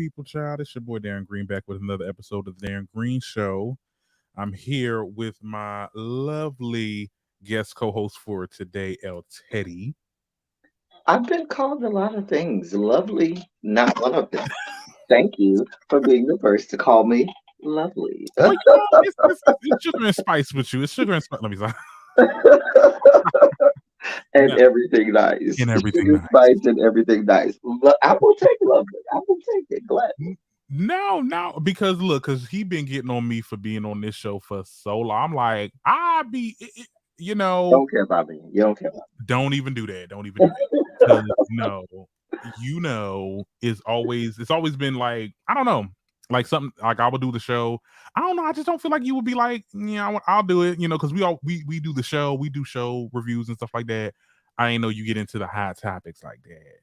people, child? It's your boy Darren Green back with another episode of the Darren Green Show. I'm here with my lovely guest co-host for today, El Teddy. I've been called a lot of things. Lovely, not one of them. Thank you for being the first to call me lovely. Well, you know, it's sugar and spice with you. It's sugar and spice. Let me stop. And No, everything nice. and everything Sugar nice. spice and everything nice. I will take lovely. I will take it gladly. No, because look, because he been getting on me for being on this show for so long. I'm like, you know, Don't care about me. You don't care about don't even do that. Don't even do that. 'Cause, no, it's always been like, I don't know, like something like I would do the show. I don't know. I just don't feel like you would be like, yeah, I'll do it, because we do the show, we do show reviews and stuff like that. I ain't know you get into the hot topics like that.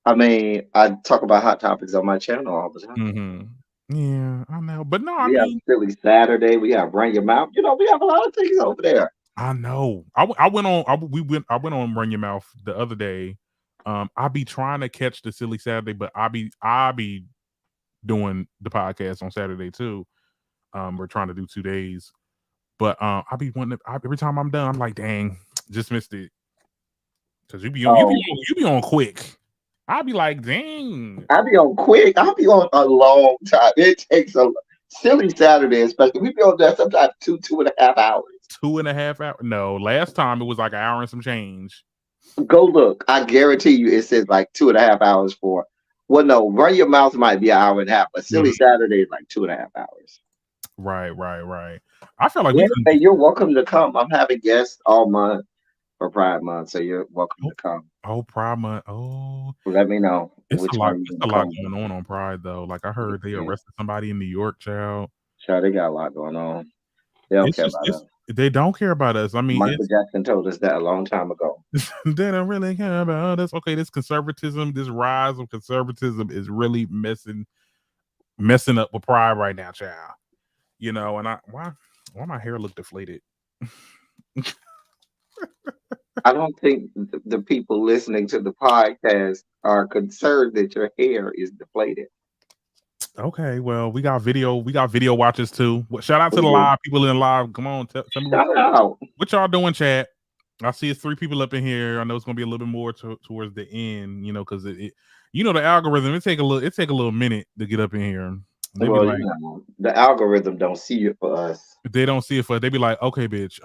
I mean, I talk about hot topics on my channel all the time. Hmm. Yeah, I know. But no, I We have mean, Silly Saturday. We have Run Your Mouth. We have a lot of things over there. I know. I went on. I went on Run Your Mouth the other day. I be trying to catch the Silly Saturday, but I be doing the podcast on Saturday too. We're trying to do 2 days, but I be wanting to, every time I'm done, I'm like, dang, just missed it. Cause Oh, you be on quick. I be like, dang, I be on quick. I be on a long time. It takes a silly Saturday, especially. We be on there sometimes 2.5 hours. 2.5 hours. No, last time it was like an hour and some change. Go look. I guarantee you, it says like 2.5 hours for. Well, no, Run Your Mouth might be an hour and a half, but Silly Mhm. Saturday is like 2.5 hours. Right. I feel like we couldn't. Anyway, you're welcome to come. I'm having guests all month for Pride Month, so you're welcome Oh, to come. oh, Pride Month. Oh, Let me know it's a which lot. one It's you a want to lot come to. going on Pride though. Like I heard they Yeah, arrested somebody in New York, child. sure, they got a lot going on. They don't It's care just about it's us. they don't care about us. I mean, Michael Jackson told us that a long time ago. they don't really care about us. Okay, this conservatism, this rise of conservatism is really messing up with Pride right now, child. And why my hair look deflated? I don't think the people listening to the podcast are concerned that your hair is deflated. Okay, well, we got video watchers too. Shout out to We the do. live people in live. Come on, tell me Shout out. what y'all doing, chat. I see it's 3 people up in here. I know it's gonna be a little bit more towards the end, because the algorithm. It take a little minute to get up in here. They be Well, like, the algorithm don't see it for us. they don't see it for. They be like, okay, bitch.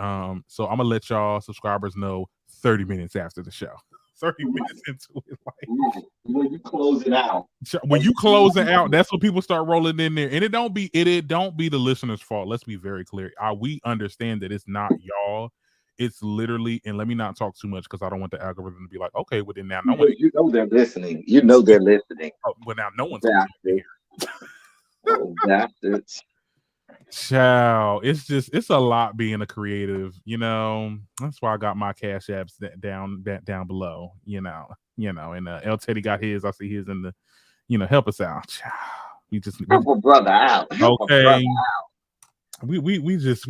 So I'm gonna let y'all subscribers know 30 minutes after the show. 30 minutes into it, like Right. When you close it out. when you closing out, that's when people start rolling in there, and it don't be the listeners' fault. Let's be very clear. We understand that it's not y'all. It's literally, and let me not talk too much because I don't want the algorithm to be like, okay, well then now no one, You know they're listening. You know they're listening. well now no one's gonna come in Bastards. Oh, bastards. Child, it's a lot being a creative, That's why I got my cash apps down below, and El Teddy got his. I see his in the, help us out. Child. We just Help a brother out. Help a okay. brother. We just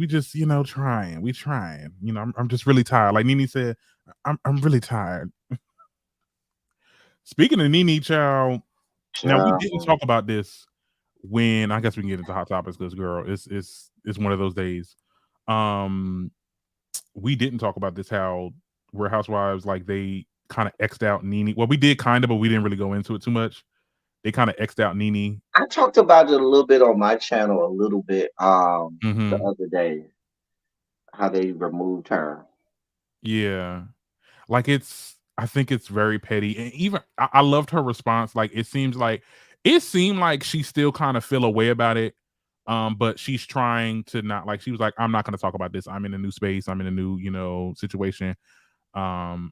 trying. We trying. I'm just really tired. Like Nene said, I'm really tired. Speaking of Nene, child. Now we didn't Child. talk about this when I guess we can get into hot topics because girl, it's one of those days. Um, we didn't talk about this how Real Housewives like they kind of xed out Nene. Well, we did kind of, but we didn't really go into it too much. They kind of xed out Nene. I talked about it a little bit on my channel a little bit the Hmm. other day, how they removed her. Yeah, like I think it's very petty, and even I loved her response. Like it seemed like she still kind of feel a way about it. But she's trying to not like she was like, I'm not going to talk about this. I'm in a new space. I'm in a new, situation. I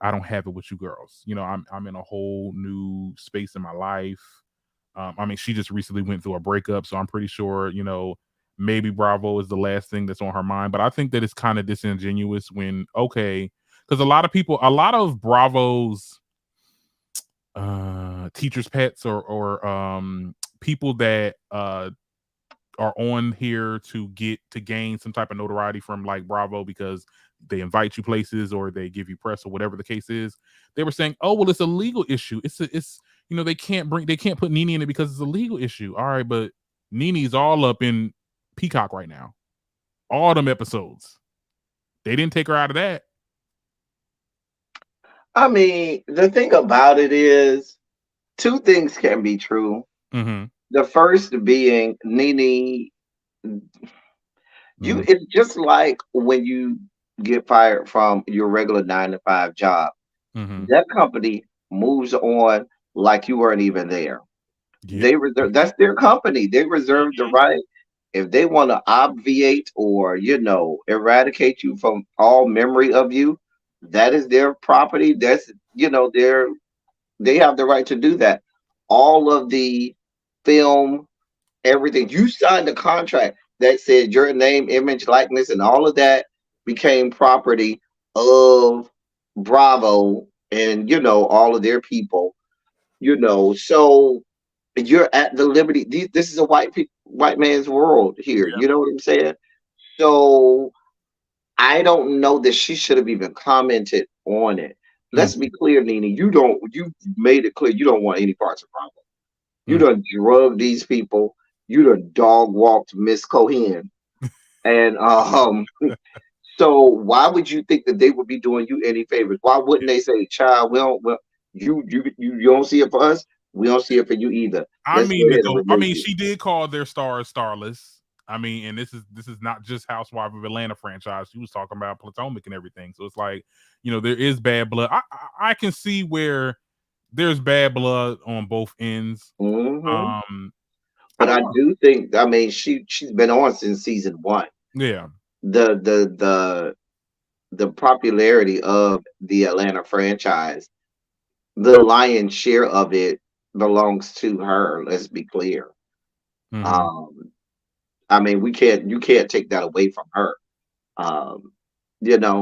don't have it with you girls. I'm in a whole new space in my life. I mean, she just recently went through a breakup, so I'm pretty sure, maybe Bravo is the last thing that's on her mind. But I think that it's kind of disingenuous when okay, because a lot of Bravo's teachers' pets or people that are on here to gain some type of notoriety from like Bravo because they invite you places or they give you press or whatever the case is. They were saying, "Oh, well, it's a legal issue. It's they can't put Nene in it because it's a legal issue. All right, but Nene's all up in Peacock right now. All them episodes. They didn't take her out of that. I mean, the thing about it is, two things can be true. Mm-hmm. The first being Nene, Mm-hmm. it's just like when you get fired from your regular 9 to 5 job. Mm-hmm. That company moves on like you weren't even there. Yeah. They reserve That's their company. They reserve the right if they want to obviate or eradicate you from all memory of you. That is their property. That's they have the right to do that. All of the film, everything. You signed a contract that said your name, image, likeness, and all of that became property of Bravo and all of their people. So you're at the liberty. This is a white man's world here. You know what I'm saying? So I don't know that she should have even commented on it. Let's be clear, Nene. You made it clear you don't want any parts of Bravo. You Mm-hmm. done drug these people. You done dog walked Miss Cohen. And so why would you think that they would be doing you any favors? Why wouldn't they say, child, you don't see it for us, we don't see it for you either. Let's go ahead and remove you. She did call their stars starless. I mean, and this is not just Housewives of Atlanta franchise. She was talking about Potomac and everything. So it's like, there is bad blood. I can see where there's bad blood on both ends. Hmm. I But don't I know. do think, I mean, she's been on since season 1. Yeah. The the the the popularity of the Atlanta franchise, the lion's share of it belongs to her. Let's be clear. Mm-hmm. Um, I mean, you can't take that away from her. Um,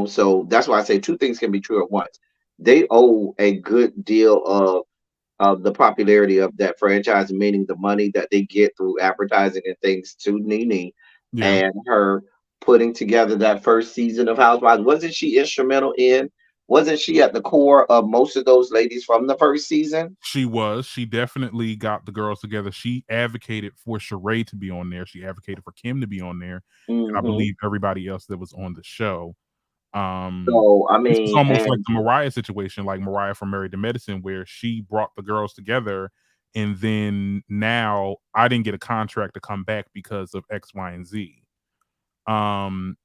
so that's why I say two things can be true at once. They owe a good deal of the popularity of that franchise, meaning the money that they get through advertising and things, to Nene Yeah. and her putting together that first season of Housewives. Wasn't she instrumental in? Wasn't she at the core of most of those ladies from the first season? She was. She definitely got the girls together. She advocated for Sheree to be on there. She advocated for Kim to be on there. And I Hmm. believe everybody else that was on the show. So I This is mean, almost like and the Mariah situation, like Mariah from Married to Medicine, where she brought the girls together, and then now I didn't get a contract to come back because of X, Y, and Z. Um,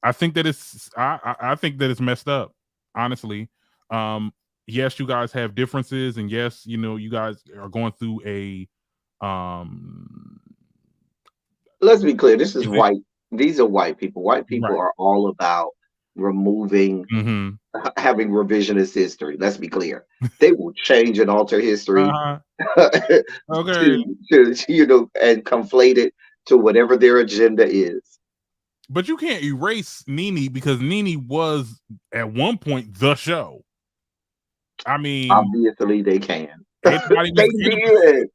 I think that I think that it's messed up, honestly. Um, yes, you guys have differences, and yes, you guys are going through a um let's be clear, this is white. These are white people. White people right. are all about removing, Mm-hmm. having revisionist history. Let's be clear. They will change and alter history Uh-huh. to, Okay. and conflate it to whatever their agenda is. But you can't erase Nene because Nene was at one point the show. I mean, Obviously, they can. anybody They was anybody. did.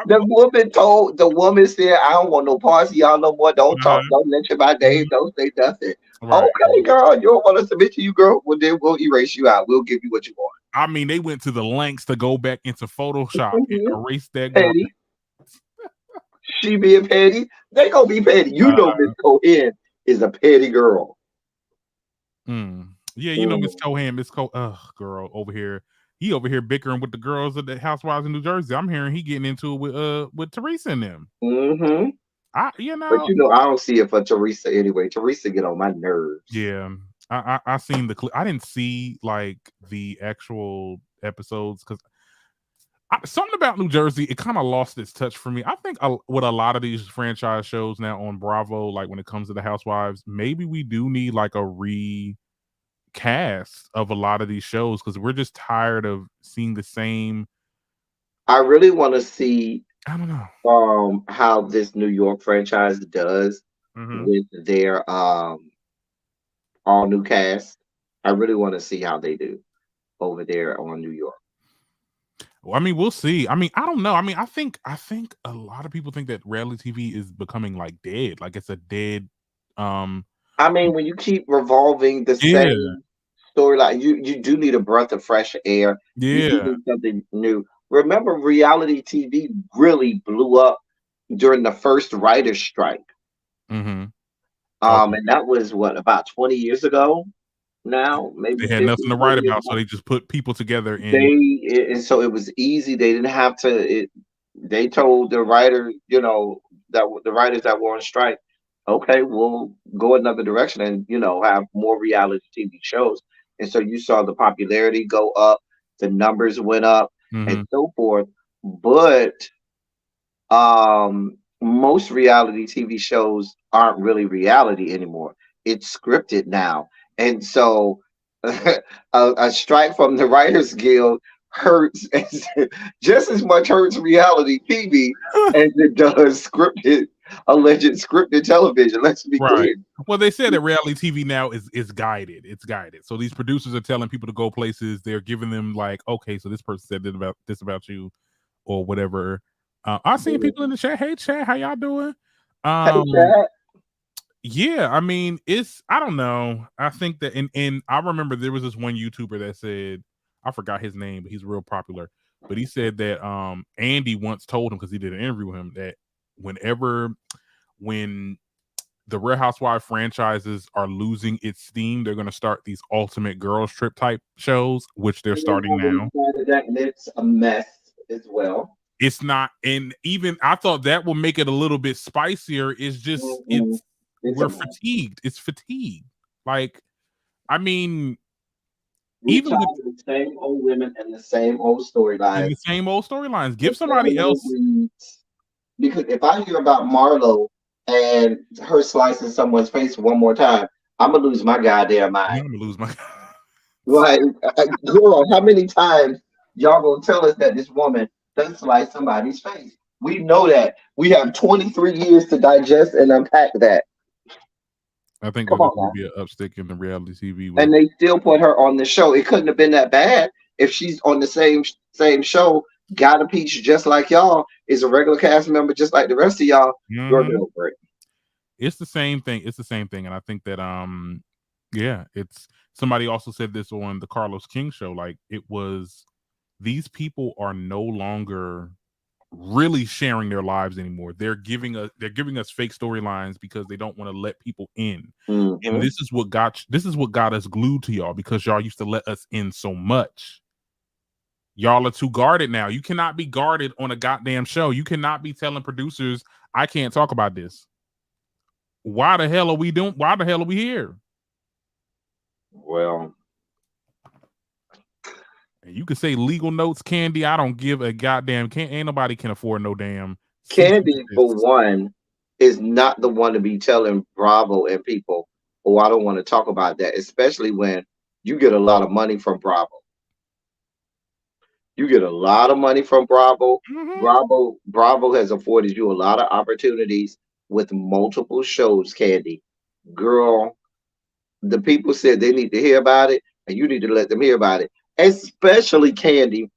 The woman said, "I don't want no parts of y'all no more. Don't talk. Don't mention my name. Don't say nothing." Right. Okay, girl, you don't want us to mention you, girl. Well, then we'll erase you out. We'll give you what you want. I mean, they went to the lengths to go back into Photoshop Mhm. and erase that girl. Petty. She being petty. They gonna be petty. You know, Miss Cohen is a petty girl. Yeah, Miss Mm. Cohan, girl over here. He over here bickering with the girls of the Housewives in New Jersey. I'm hearing he getting into it with Teresa and them. Hmm. I But I don't see it for Teresa anyway. Teresa get on my nerves. yeah. I seen the clip. I didn't see like the actual episodes because something about New Jersey, it kind of lost its touch for me. I think with a lot of these franchise shows now on Bravo, like when it comes to the Housewives, maybe we do need like a recast of a lot of these shows because we're just tired of seeing the same. I really want to see I don't know. how this New York franchise does Mm-hmm. with their all new cast. I really want to see how they do over there on New York. Well, I mean, we'll see. I mean, I don't know. I mean, I think a lot of people think that reality TV is becoming like dead, like it's a dead. Um, I mean, when you keep revolving the yeah, same storyline, you do need a breath of fresh air. You do yeah. need something new. remember reality TV really blew up during the first writer's strike. Mm-hmm. Okay. And that was what, about 20 years ago now, maybe They had nothing 15, to write 20 years about, so ago. they just put people together in. And so it was easy. They didn't have to. They told the writer, the writers that were on strike, okay, we'll go another direction and have more reality TV shows. And so you saw the popularity go up, the numbers went up, and Mm-hmm. so forth. But most reality TV shows aren't really reality anymore. It's scripted now. And so a strike from the Writers Guild hurts just as much hurts reality TV as it does alleged scripted television. Let's be Right. clear. Well, they said that reality TV now is guided. It's guided. So these producers are telling people to go places. They're giving them like, okay, so this person said this about you, or whatever. I've seen people in the chat. Hey, chat, how y'all doing? Hey, Um, Chad. yeah, I mean, I don't know. I think that, and I remember there was this one YouTuber that said, I forgot his name, but he's real popular. But he said that Andy once told him, because he did an interview with him, that when the Real Housewives franchises are losing its steam, they're going to start these ultimate girls trip type shows, which they're And they starting already now. started that, and it's a mess as well. It's not, and even I thought that will make it a little bit spicier. It's just, Mhm. It's a we're mess. fatigued. It's fatigue. Like, I mean, We even with tired of the same old women and the same old in storylines. the same old storylines, The give somebody same old else. reads. Because if I hear about Marlo and her slicing someone's face one more time, I'm gonna lose my goddamn I'm mind. gonna lose my. Like, girl, how many times y'all gonna tell us that this woman doesn't slice somebody's face? We know that. We have 23 years to digest and unpack that. I think Come there's on going to now. be an upstick in the reality TV with. And they still put her on the show. It couldn't have been that bad if she's on the same show. Got a peach just like y'all, is a regular cast member just like the rest of y'all. You're Mhm. good for it. It's the same thing. It's the same thing, and I think that yeah, it's somebody also said this on the Carlos King show. Like, it was, these people are no longer really sharing their lives anymore. They're giving us fake storylines because they don't want to let people in. And Hmm. this is what got us glued to y'all, because y'all used to let us in so much. Y'all are too guarded now. You cannot be guarded on a goddamn show. You cannot be telling producers, I can't talk about this. Why the hell are we doing? Why the hell are we here? Well, And you can say legal notes, Candy. I don't give a goddamn. Can't ain't nobody can afford no damn cease and Candy, for desist. one, is not the one to be telling Bravo and people, oh, I don't want to talk about that, especially when you get a lot of money from Bravo. You get a lot of money from Bravo. Mm-hmm. Bravo has afforded you a lot of opportunities with multiple shows, Candy. Girl, the people said they need to hear about it, and you need to let them hear about it. Especially Candy,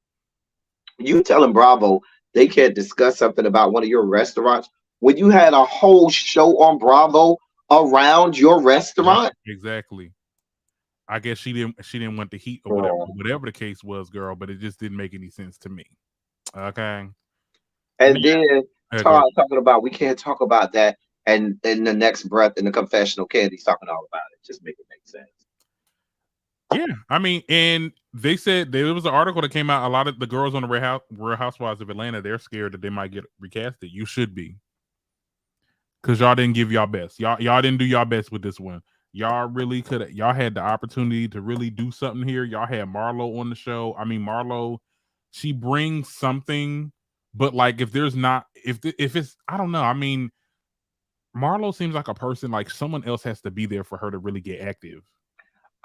you telling Bravo they can't discuss something about one of your restaurants when you had a whole show on Bravo around your Right. restaurant. Exactly. I guess she didn't want the heat, or Girl. whatever the case was, girl. But it just didn't make any sense to me. Okay. And Now, then go ahead. Todd talking about we can't talk about that, and in the next breath in the confessional, Candy's talking all about it. Just make it make sense. Yeah, I mean, and they said there was an article that came out. A lot of the girls on the Real Housewives of Atlanta, they're scared that they might get recasted. You should be, because y'all didn't give y'all best. Y'all didn't do y'all best with this one. Y'all really could. Y'all had the opportunity to really do something here. Y'all had Marlo on the show. I mean, Marlo, she brings something, but like, if there's not, if it's, I don't know. I mean, Marlo seems like a person, like someone else has to be there for her to really get active.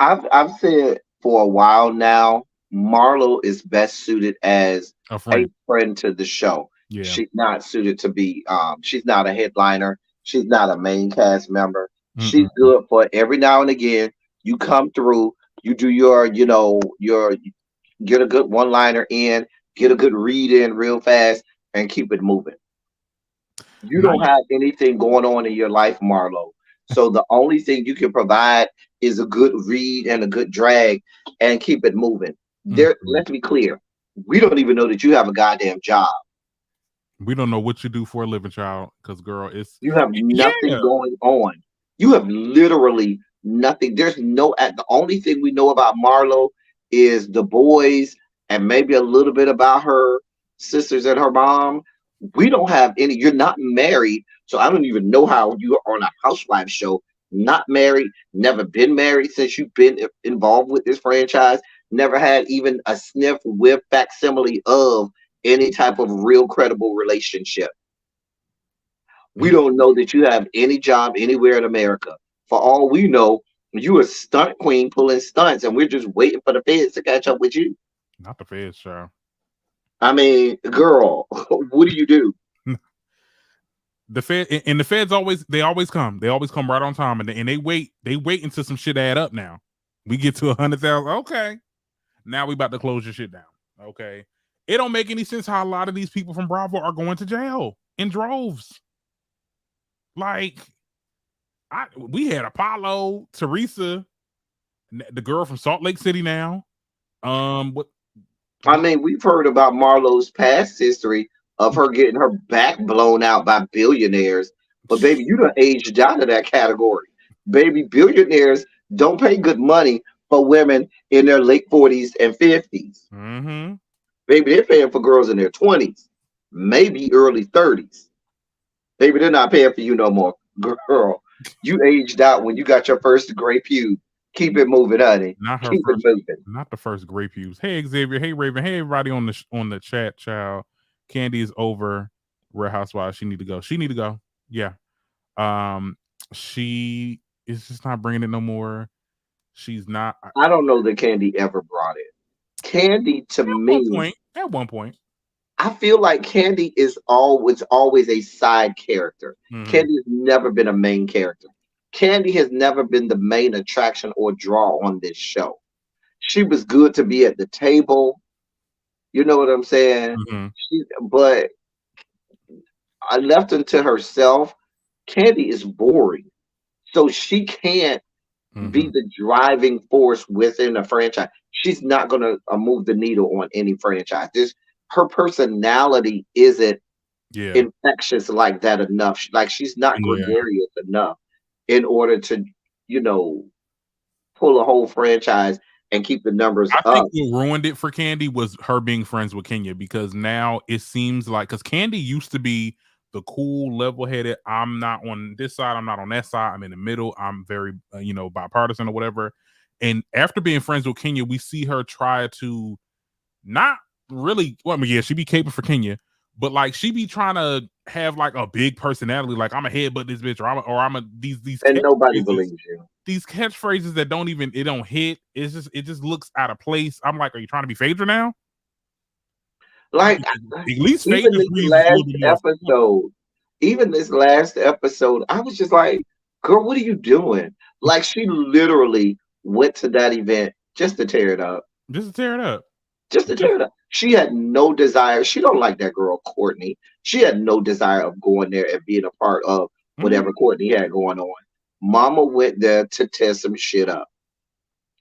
I've said for a while now, Marlo is best suited as A a friend, friend to the show. yeah. She's not suited to be she's not a headliner, she's not a main cast member. She's Mm-mm. good for every now and again. You come through, you do your get a good one liner in, get a good read in real fast, and keep it moving. You don't Nice. have anything going on in your life, Marlo. So the only thing you can provide is a good read and a good drag and keep it moving. There, Mm-mm. let's be clear. We don't even know that you have a goddamn job. We don't know what you do for a living, child. Because girl, it's You have yeah. nothing going on. You have literally nothing. There's no. The only thing we know about Marlo is the boys and maybe a little bit about her sisters and her mom. We don't have any. You're not married, so I don't even know how you are on a housewife show. Not married, never been married since you've been involved with this franchise. Never had even a sniff, whiff, facsimile of any type of real credible relationship. We Mm, don't know that you have any job anywhere in America. For all we know, you a stunt queen pulling stunts, and we're just waiting for the feds to catch up with you. not the feds, child. I mean, girl, what do you do? The Fed and the feds always come. They always come right on time, and they wait until some shit add up. Now we get to 100,000. Okay, now we about to close your shit down. Okay, it don't make any sense how a lot of these people from Bravo are going to jail in droves. Like we had Apollo, Teresa, the girl from Salt Lake City. Now, what? I mean, we've heard about Marlo's past history of her getting her back blown out by billionaires, but baby, you done aged out of that category. Baby, billionaires don't pay good money for women in their late 40s and 50s. Mm-hmm. Baby, they're paying for girls in their 20s, maybe early 30s. Baby, they're not paying for you no more. Girl, you aged out when you got your first gray pube. Keep it moving, honey. Not her Keep it first, moving. not the first grape use. Hey Xavier, hey Raven, hey everybody on the chat, child. Candy is over. Real Housewives. She need to go. She need to go. Yeah. Um, she is just not bringing it no more. She's not. At I don't know that Candy ever brought it. Candy to one me, point. At one point. I feel like Candy is always a side character. Mm-hmm. Candy has never been a main character. Candy has never been the main attraction or draw on this show. She was good to be at the table. You know what I'm saying? Mm-hmm. But I left her to herself. Candy is boring. So she can't be Mm-hmm. the driving force within a franchise. She's not going to move the needle on any franchise. Her personality isn't Yeah. infectious like that enough. Like she's not Yeah. gregarious enough in order to, you know, pull a whole franchise and keep the numbers I think up. what ruined it for Candy was her being friends with Kenya, because now it seems like, because Candy used to be the cool, level-headed. I'm not on this side. I'm not on that side. I'm in the middle. I'm very, bipartisan or whatever. And after being friends with Kenya, we see her try to not really. Well, I mean, yeah, she be caping for Kenya, but like she be trying to have like a big personality. Like I'm a headbutt this bitch, or I'm a these And nobody catchphrases, believes you. these catchphrases that don't hit. It just looks out of place. I'm like, are you trying to be Phaedra now? Like At least even Phaedra this breathes a little last bit more. episode, even this last episode, I was just like, girl, what are you doing? Like she literally went to that event just to tear it up. Just to tear it up. Just to tear it up. She had no desire. She don't like that girl, Courtney. She had no desire of going there and being a part of Mm-hmm. whatever Courtney had going on. Mama went there to tear some shit up.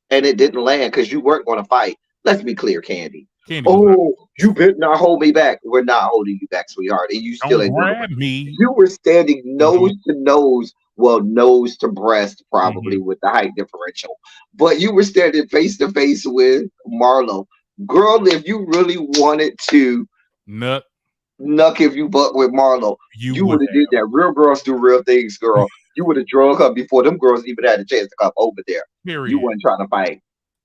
And it didn't land because you weren't going to fight. Let's be clear, Candy. Candy was not. Oh, you better not hold me back. We're not holding you back, sweetheart. And you still Don't ain't doing it. grab me. You were standing Mhm. nose to nose, well, nose to breast, probably Mhm. with the height differential. But you were standing face to face with Marlo. Girl, if you really wanted to Nut, nuck if you buck with Marlo, you you would would have did that. Real girls do real things, girl. You would have drug her before them girls even had a chance to come over there. have. You Period. weren't trying to fight.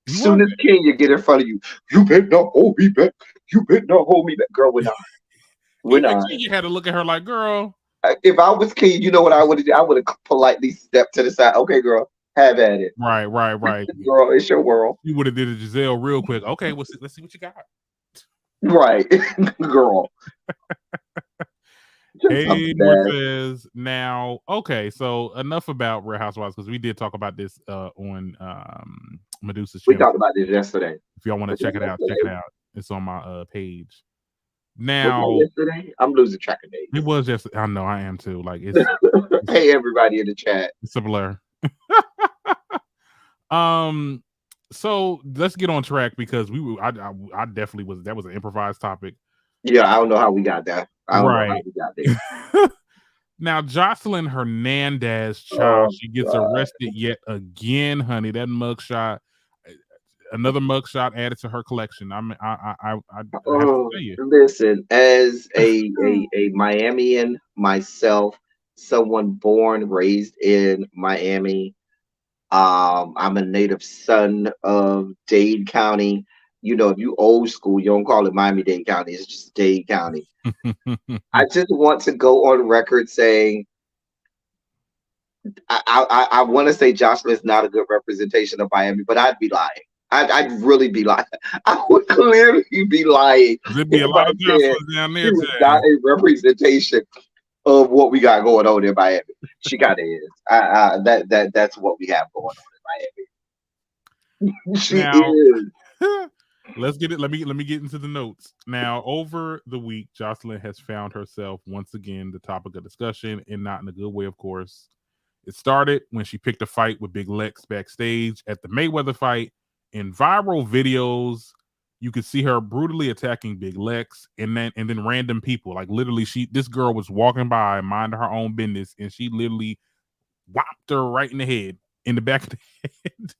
You Soon as wasn't. Kenya get in front of you, you better not hold me back. You better not hold me back. Girl, we're not. We're Even not. Kenya had to look at her like, girl, If I was Kenya, you know what I would have done? I would have politely stepped to the side. Okay, girl, have at it. right. Girl, it's your world. You would have did a Giselle real quick. Okay, let's see what you got. Right. Girl. Just Hey, something bad. Mortez. Now, okay, so enough about Real Housewives, because we did talk about this on Medusa's We channel. talked about this yesterday. If y'all want to Was it check it out, check it yesterday? out. It's on my page. Was Now, that yesterday? I'm losing track of it days. was just, I know I am too. Like it's Hey, everybody in the chat. it's a blur. um So let's get on track because we were. I definitely was. That was an improvised topic, Yeah, I don't know how we got there. I don't know how right? we got there. Now, Joseline Hernandez, child, Oh she gets God. arrested yet again, honey. That mugshot, another mugshot added to her collection. I have to Oh, tell you. listen, as a Miamian myself, someone born, raised in Miami. I'm a native son of Dade County. You know, if you old school, you don't call it Miami-Dade County. It's just Dade County. I just want to go on record saying I want to say Joshua is not a good representation of Miami, but I'd be lying. I'd really be lying. I would clearly be lying There'd be a if lot I of said Joseline's down she there, was not Jay. a representation of what we got going on in Miami. She kind of is. That's what we have going on in Miami. She Now, is. let's get it. Let me get into the notes. Now, over the week, Jocelyn has found herself once again the topic of discussion, and not in a good way, of course. It started when she picked a fight with Big Lex backstage at the Mayweather fight. In viral videos, you could see her brutally attacking Big Lex and then random people. Like literally, this girl was walking by, minding her own business, and she literally whopped her right in the head, in the back of the head.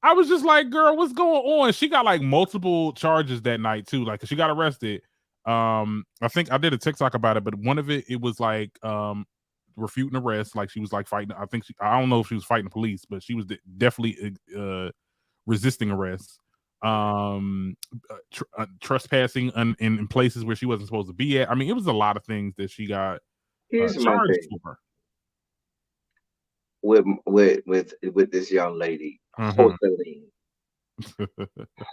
I was just like, girl, what's going on? She got like multiple charges that night too. Like she got arrested. I think I did a TikTok about it, but one of it was like refuting arrest. Like she was like fighting. I don't know if she was fighting the police, but she was definitely resisting arrest. Um, Trespassing in places where she wasn't supposed to be at. I mean, it was a lot of things that she got Here's my charged thing for. with this young lady, Uh-huh. Joseline.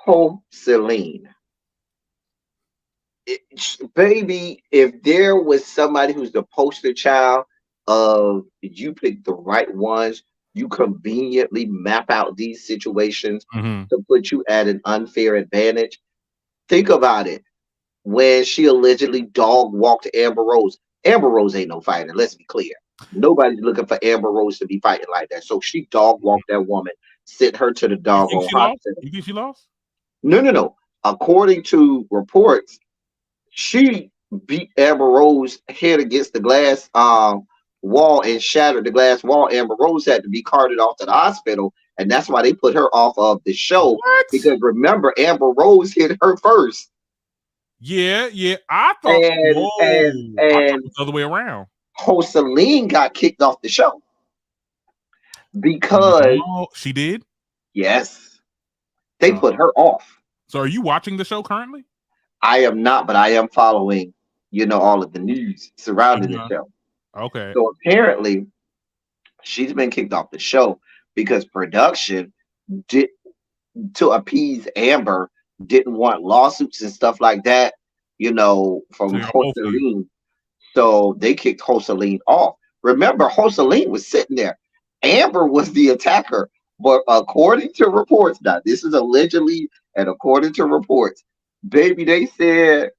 Joseline. Baby, if there was somebody who's the poster child of you pick the right ones, you conveniently map out these situations Mm-hmm. to put you at an unfair advantage. Think about it. When she allegedly dog walked Amber Rose, Amber Rose ain't no fighter. Let's be clear. Nobody's looking for Amber Rose to be fighting like that. So she dog walked that woman, sent her to the You think doggone she lost? hospital. You think she lost? No, no, no. According to reports, she beat Amber Rose head against the glass wall and shattered the glass wall. Amber Rose had to be carted off to the hospital, and that's why they put her off of the show. What? Because remember, Amber Rose hit her first, Yeah, yeah. I thought. and and Whoa! I thought it and was the other way around. Joseline got kicked off the show because No, she did. yes, they Uh, put her off. so, are you watching the show currently? I am not, but I am following, all of the news surrounding the Uh-huh. show. Okay. So apparently, she's been kicked off the show because production did to appease Amber didn't want lawsuits and stuff like that, So from you're on both of you. Joseline. So they kicked Joseline off. Remember, Joseline was sitting there. Amber was the attacker. But according to reports, now this is allegedly and according to reports, baby, they said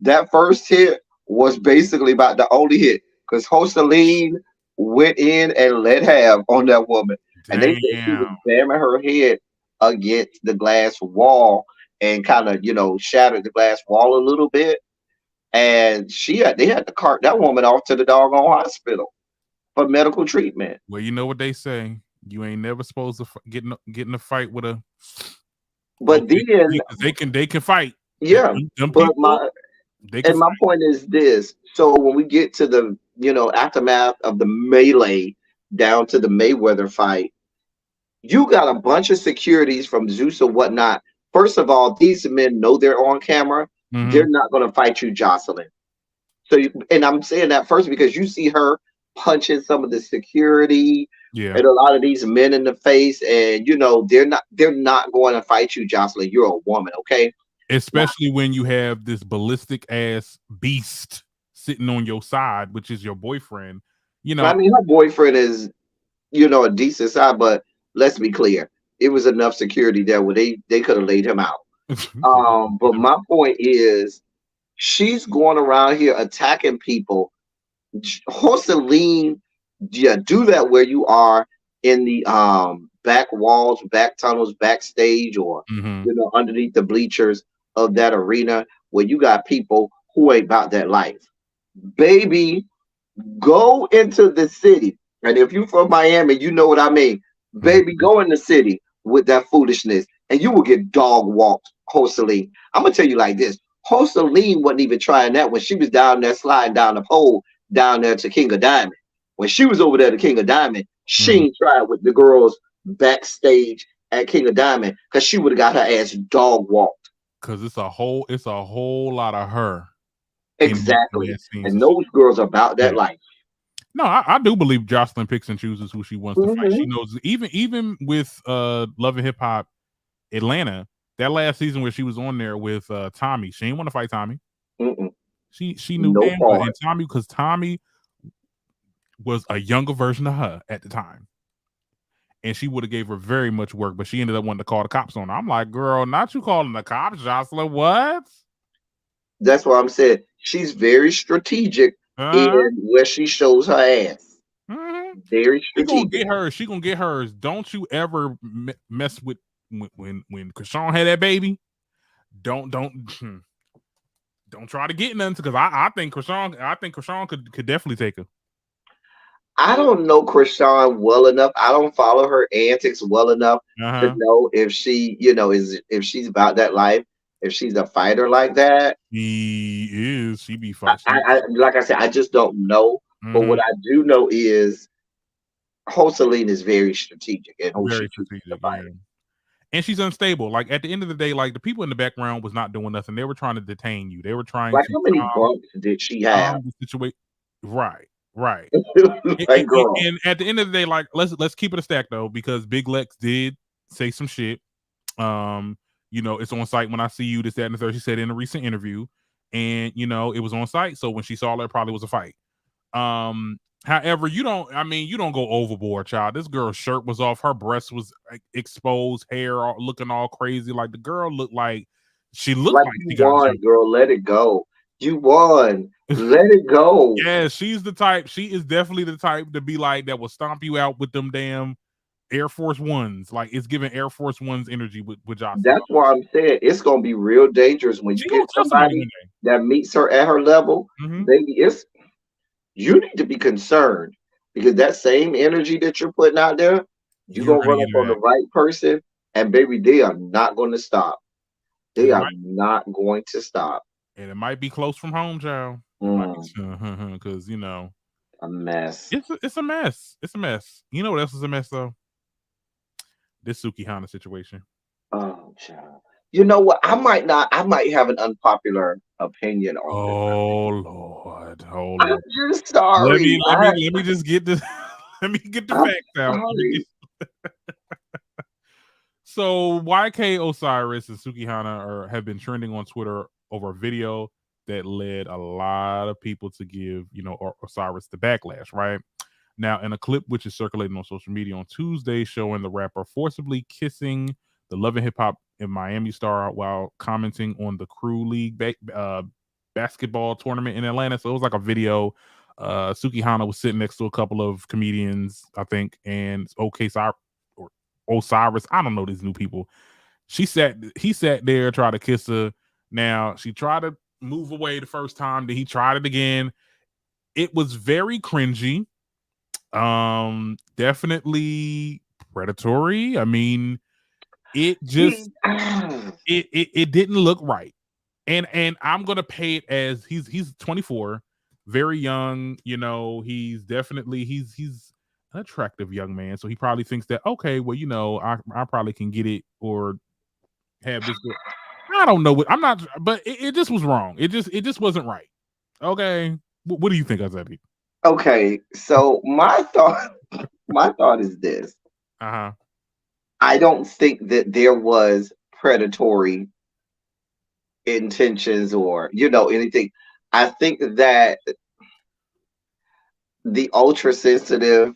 that first hit was basically about the only hit because Joseline went in and let have on that woman. And they said she was Damn. jamming her head against the glass wall and kind of, shattered the glass wall a little bit. And they had to cart that woman off to the doggone hospital for medical treatment. Well, you know what they say. You ain't never supposed to get in a fight with a But then, because they can fight. yeah, Them but people they can my fight. point is this. So when we get to the, aftermath of the melee down to the Mayweather fight, you got a bunch of securities from Zeus or whatnot. First of all, these men know they're on camera. Mm-hmm. They're not going to fight you, Jocelyn. And I'm saying that first because you see her punching some of the security Yeah. and a lot of these men in the face, and they're not going to fight you, Jocelyn. You're a woman, okay? Now, Especially when you have this ballistic ass beast sitting on your side, which is your boyfriend. You I know, mean, her boyfriend is, a decent side, but let's be clear, it was enough security there where they could have laid him out. But my point is, she's going around here attacking people. Joseline, yeah, do that where you are in the back walls, back tunnels, backstage, or Mm-hmm. underneath the bleachers of that arena where you got people who ain't about that life. Baby, go into the city. And if you from Miami, you know what I mean. Baby, Mm-hmm. go in the city with that foolishness and you will get dog walked, Joseline. I'm gonna tell you like this. Joseline wasn't even trying that when she was down there sliding down the pole down there to King of Diamond. When she was over there to King of Diamond, she Mm-hmm. ain't tried with the girls backstage at King of Diamond because she would have got her ass dog walked. Cause it's a whole lot of her in Exactly. that scene. So And those girls are about yeah. that life. No, I do believe Jocelyn picks and chooses who she wants to fight. She Hmm. knows even with Love and Hip Hop Atlanta, that last season where she was on there with Tommy, she didn't want to fight Tommy. Mm-mm. She knew No damn well, part. and Tommy, because Tommy was a younger version of her at the time, and she would have gave her very much work, but she ended up wanting to call the cops on her. I'm like, girl, not you calling the cops, Jocelyn. What? That's why I'm saying she's very strategic Uh-huh. in where she shows her ass. Mm-hmm. Very She gonna strategic. get her. She gonna get hers. Don't you ever mess with when Krishan had that baby. Don't don't try to get nothing because I think Krishan could definitely take her. I don't know Krishan well enough. I don't follow her antics well enough to Uh-huh. know if she, is if she's about that life, if she's a fighter like that. She is. She be I, fight. I, I like I said, I just don't know. But Mm-hmm. what I do know is Joseline is very strategic in who she Very chooses to strategic. fight. Yeah. And she's unstable. Like at the end of the day, like the people in the background was not doing nothing. They were trying to detain you. They were trying Like to how many bumps did she have? calm the situation. Right. Right. And, Like and- and- girl, and at the end of the day, like let's keep it a stack though, because Big Lex did say some shit. Um, it's on site when I see you, this, that, and the third. She said in a recent interview, and it was on site. So when she saw her, it probably was a fight. However, you don't go overboard, child. This girl's shirt was off, her breast was exposed, hair looking all crazy. Like the girl looked like like you she got won, jumped. girl. Let it go. You won. Let it go. Yeah, she's the type. She is definitely the type to be like that will stomp you out with them damn Air Force Ones. Like it's giving Air Force Ones energy with Jocelyn. That's why I'm saying it's gonna be real dangerous when you She gonna get kill somebody somebody one that meets her at her level, day. Mm-hmm. baby. It's you need to be concerned because that same energy that you're putting out there, you're You're gonna gonna run get up it on the back. right person, and baby, they are not going to stop. And They it are might not going to stop. be close from home, child. It might Mm, be because a mess. it's a mess. It's a mess. You know what else is a mess though? This Suki Hana situation. Oh, child. You know what? I might not. I might have an unpopular opinion on this. Oh Lord. Oh I'm Lord. just sorry. Let me just get this let me get the I'm facts out. sorry. So YK Osiris and Suki Hana have been trending on Twitter over a video that led a lot of people to give, Osiris the backlash, right? Now, in a clip which is circulating on social media on Tuesday, showing the rapper forcibly kissing the Love and Hip Hop in Miami star while commenting on the Crew League basketball tournament in Atlanta. So it was like a video. Suki Hana was sitting next to a couple of comedians, I think, and or Osiris. I don't know these new people. He sat there, tried to kiss her. Now she tried to move away the first time. Then he tried it again. It was very cringy. Definitely predatory. I mean, it just See, it didn't look right. And I'm gonna pay it as he's 24, very young. He's definitely he's an attractive young man. So he probably thinks that okay, well, I probably can get it or have this girl. I don't know what I'm not, but it just was wrong. It just wasn't right. Okay, what do you think, Azabi? okay, so my thought is this. Uh huh. I don't think that there was predatory intentions or anything. I think that the ultra sensitive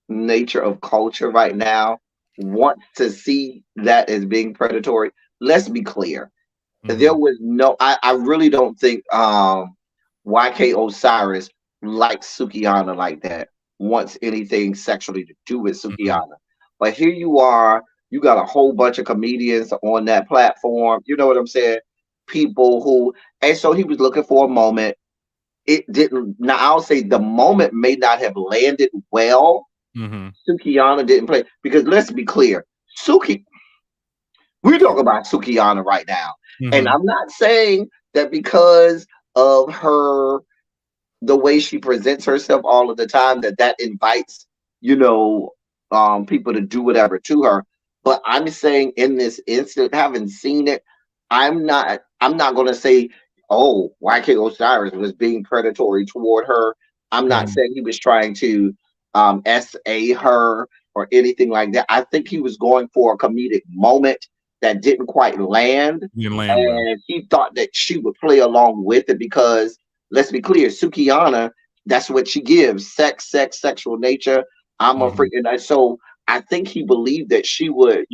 nature of culture right now wants to see that as being predatory. Let's be clear. There Mm-hmm. was no I really don't think YK Osiris likes Sukihana like that, wants anything sexually to do with Mm-hmm. Sukihana. But here you are, you got a whole bunch of comedians on that platform. You know what I'm saying? People who, and so he was looking for a moment. It didn't. Now I'll say the moment may not have landed well. Mm-hmm. Suki Hana didn't play because let's be clear, Suki. We're talking about Suki Hana right now, and Mm-hmm. I'm not saying that because of her the way she presents herself all of the time that invites you know people to do whatever to her, but I'm saying in this instant having seen it, I'm not going to say, oh, YK Osiris was being predatory toward her. I'm not Mm-hmm. saying he was trying to sa her or anything like that. I think he was going for a comedic moment that didn't quite land, Didn't land well. and he thought that she would play along with it because let's be clear, Sukiana, that's what she gives. Sex, sexual nature. I'm a Mm-hmm. freaking so I think he believed that she would,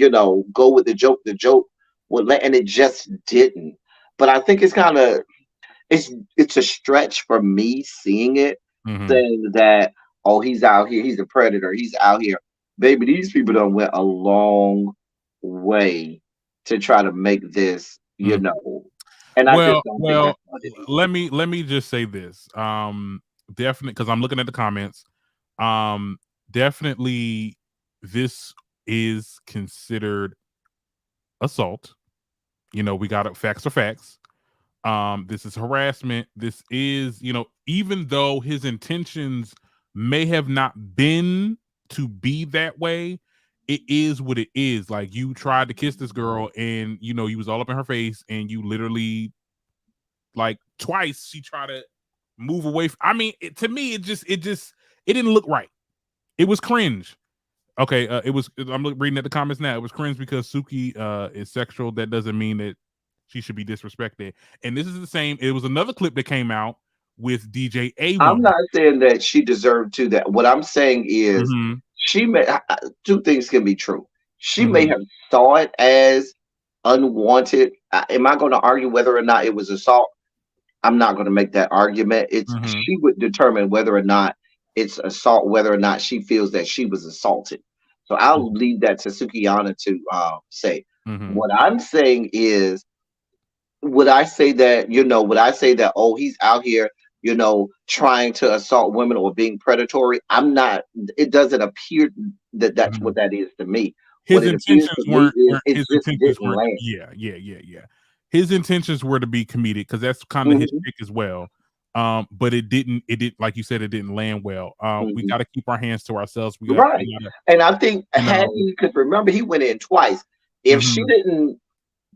go with the joke. The joke would let and it just didn't. But I think it's a stretch for me seeing it, Mm-hmm. saying that, oh, he's out here, he's a predator, he's out here. Baby, these people done went a long way to try to make this, and I just don't think Well, that's what it is. let me just say this. Definitely, because I'm looking at the comments. Um, Definitely, this is considered assault. We got facts are facts. This is harassment. This is, even though his intentions may have not been to be that way, it is what it is. Like, you tried to kiss this girl and you was all up in her face, and you literally, like, twice she tried to move away. I mean, to me, it didn't look right. It was cringe. Okay, it was. I'm reading at the comments now. It was cringe because Suki is sexual. That doesn't mean that she should be disrespected. And this is the same. It was another clip that came out with DJ I'm A1. not saying that she deserved to that. What I'm saying is Mm-hmm. she may two things can be true. She may Mm-hmm. have saw it as unwanted. Am I going to argue whether or not it was assault? I'm not going to make that argument. It's Mm-hmm. she would determine whether or not it's assault, whether or not she feels that she was assaulted. So I'll leave that to Sukiyana to say. Mm-hmm. What I'm saying is would I say that, oh, he's out here, trying to assault women or being predatory? I'm not, it doesn't appear that that's Mm-hmm. what that is to me. What His it appears intentions to me is weren't it his just intentions didn't were land. yeah. His intentions were to be comedic because that's kind of his Hmm. trick as well. But it did, like you said, it didn't land well. We Hmm. got to keep our hands to ourselves. Right. We gotta, And I think you had know. he could remember he went in twice. If she Mhm. didn't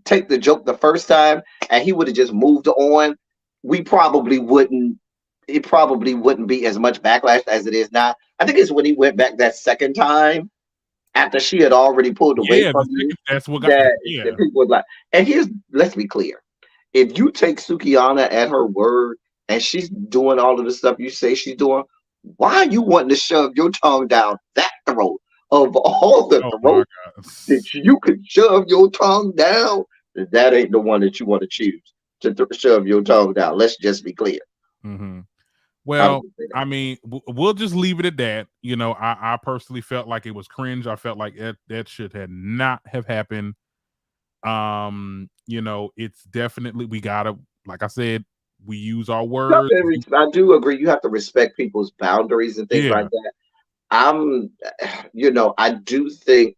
take the joke the first time and he would have just moved on, we probably wouldn't it probably wouldn't be as much backlash as it is now. I think it's when he went back that second time after she had already pulled away Yeah, from you that's what got that yeah. people would like. And here's let's be clear. If you take Sukiana at her word and she's doing all of the stuff you say she's doing, why are you wanting to shove your tongue down that throat of all the Oh my throats god. that you could shove your tongue down? That ain't the one that you want to choose to shove your tongue down. Let's just be clear. Mhm. I would Well, say that. I mean, we'll just leave it at that. I personally felt like it was cringe. I felt like that should have not have happened. It's definitely, we gotta, like I said, we use our words. I do agree. You have to respect people's boundaries and things like Yeah. that. I'm, I do think,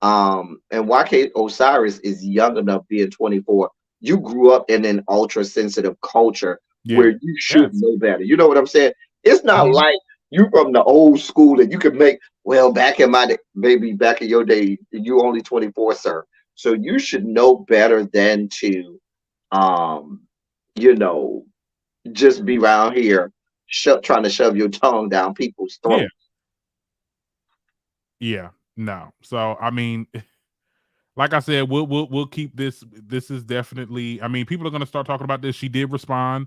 and YK Osiris is young enough, being 24. You grew up in an ultra sensitive culture where Yeah. you should Yes. know better. You know what I'm saying? It's not Mhm. like you from the old school and you can make, well, back in my day, maybe back in your day, you only 24, sir. So you should know better than to, um, you know, just be around here trying to shove your tongue down people's Yeah. throats. Yeah. No. So I mean, like I said, we'll keep this. This is definitely. I mean, people are gonna start talking about this. She did respond.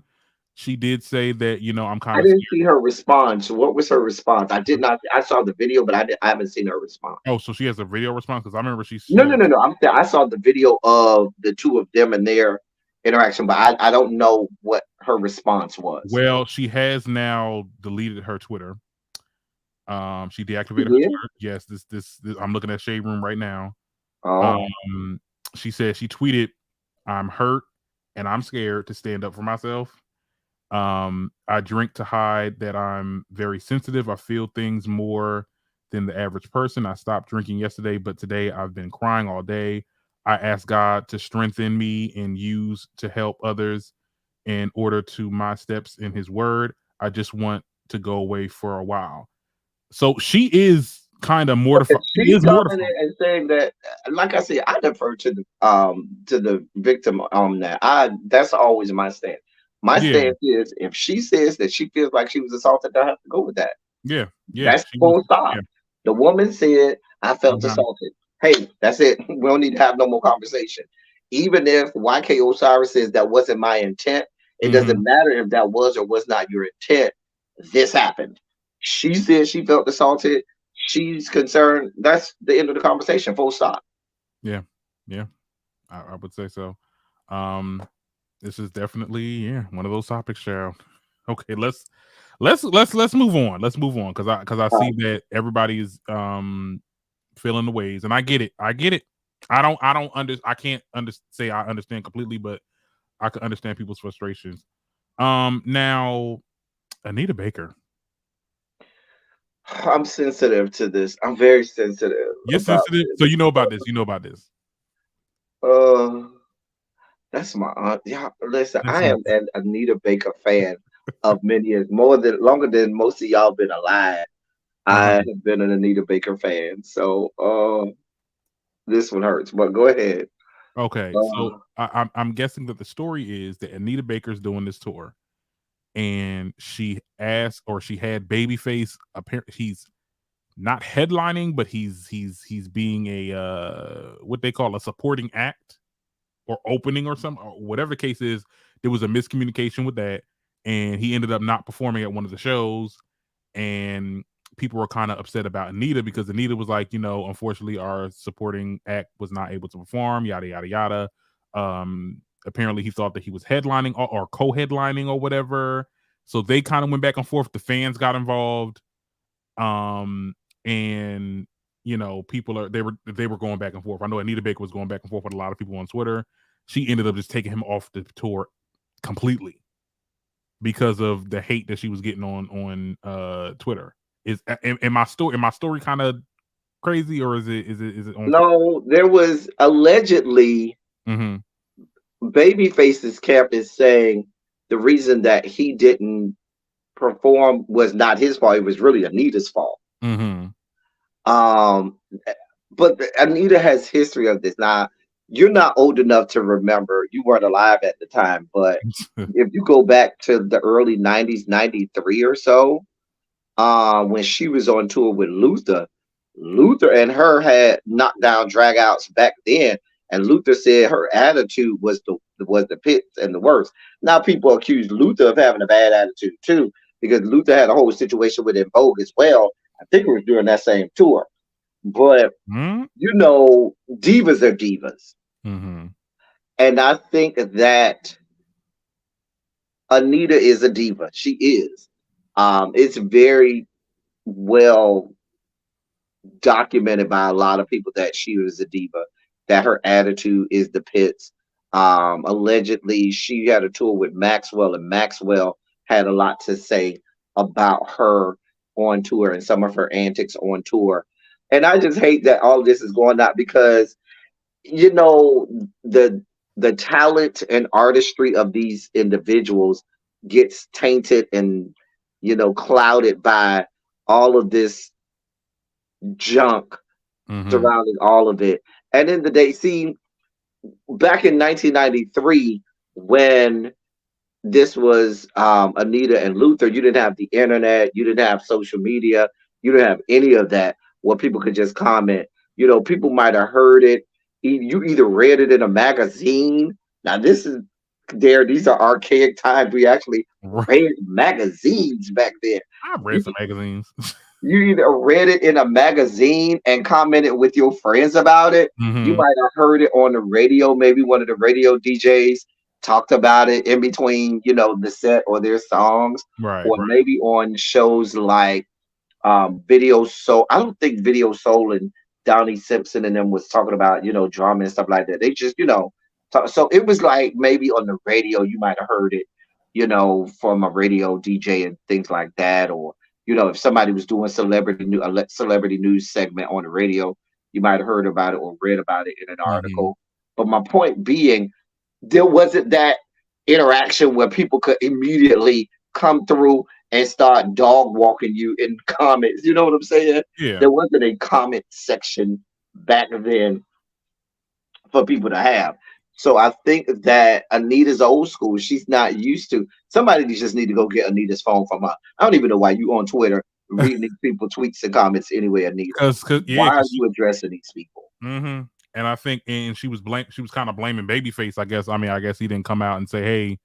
She did say that I'm kind I of didn't scared. see her respond. So what was her response? I did not. I saw the video, but I haven't seen her respond. Oh, so she has a video response because I remember she No, had no, a. no, no. I saw the video of the two of them and their interaction, but I don't know what her response was. Well, she has now deleted her Twitter. She deactivated her Yeah. Twitter. Yes, this I'm looking at Shade Room right now. Oh, Um, she said she tweeted, "I'm hurt and I'm scared to stand up for myself. I drink to hide that I'm very sensitive. I feel things more than the average person. I stopped drinking yesterday, but today I've been crying all day. I ask God to strengthen me and use to help others in order to my steps in his word. I just want to go away for a while." So she is kind of and mortified. She she's is coming mortified. in and saying that, like I said, I defer to the victim on that. That's always my stance. My Yeah, stance is if she says that she feels like she was assaulted, I have to go with that. yeah, yeah. That's She was. full stop. Yeah. The woman said, I felt Mhm, assaulted. Hey, that's it. We don't need to have no more conversation. Even if YK Osiris says that wasn't my intent, it doesn't mhm. matter if that was or was not your intent. This happened. She said she felt assaulted. She's concerned. That's the end of the conversation. Full stop. Yeah, yeah. I would say so. Um, this is definitely one of those topics, Cheryl. Okay, let's move on. Let's move on because I see that everybody is feeling the ways, and I get it. I get it. I can't say I understand completely, but I can understand people's frustrations. Now Anita Baker, I'm sensitive to this. I'm very sensitive you're about sensitive, so this. you know about this. You know about this. Uh, that's my aunt. Yeah, listen, That's I not. am an Anita Baker fan of many years, longer than most of y'all been alive. I Uh-huh. have been an Anita Baker fan, so this one hurts. But go ahead. Okay, so Uh, I'm guessing that the story is that Anita Baker's doing this tour, and she asked or she had Babyface. Apparently, he's not headlining, but he's being a what they call a supporting act or opening or something, or whatever the case is. There was a miscommunication with that, and he ended up not performing at one of the shows, and people were kind of upset about Anita because Anita was like, unfortunately, our supporting act was not able to perform, yada yada yada. Apparently, he thought that he was headlining or co-headlining or whatever. So they kind of went back and forth. The fans got involved, and people they were going back and forth. I know Anita Baker was going back and forth with a lot of people on Twitter. She ended up just taking him off the tour completely because of the hate that she was getting on Twitter. Am my story kind of crazy, or is it on point? no, there was allegedly Mhm. Babyface's camp is saying the reason that he didn't perform was not his fault. It was really Anita's fault. Mhm. Um, but Anita has history of this. Now, you're not old enough to remember. You weren't alive at the time, but if you go back to the early '90s, '93 or so, when she was on tour with Luther, Luther and her had knockdown dragouts back then, and Luther said her attitude was the pits and the worst. Now people accuse Luther of having a bad attitude too, because Luther had a whole situation with En Vogue as well. I think it was during that same tour. But Mhm. divas are divas. Mhm. And I think that Anita is a diva. She is. It's very well documented by a lot of people that she was a diva, that her attitude is the pits. Allegedly, she had a tour with Maxwell, and Maxwell had a lot to say about her on tour and some of her antics on tour. And I just hate that all this is going out because you know the the talent and artistry of these individuals gets tainted and clouded by all of this junk Mhm. surrounding all of it. And in the day, see, back in 1993, when this was Anita and Luther, you didn't have the internet, you didn't have social media, you didn't have any of that where people could just comment. People might have heard it. You either read it in a magazine. Now, these are archaic times. We actually Right. read magazines back then. I read You some magazines. you either read it in a magazine and commented with your friends about it. You Mhm. might have heard it on the radio. Maybe one of the radio DJs talked about it in between, the set or their songs, Right. or Right. maybe on shows like Video Soul. I don't think Video Soul and Donnie Simpson and them was talking about, drama and stuff like that. They just, talk, so it was like maybe on the radio you might have heard it, from a radio DJ and things like that, or if somebody was doing celebrity news segment on the radio, you might have heard about it or read about it in an Mm-hmm. article. But my point being, there wasn't that interaction where people could immediately come through and start dog walking you in comments. You know what I'm saying? Yeah. There wasn't a comment section back then for people to have. So I think that Anita's old school. She's not used to. Somebody just need to go get Anita's phone from her. I don't even know why you on Twitter reading these people tweets and comments anyway, Anita. Why are Cause you addressing these people? mm-hmm. And I think, and she was kind of blaming Babyface. I guess. I mean, I guess he didn't come out and say, "Hey,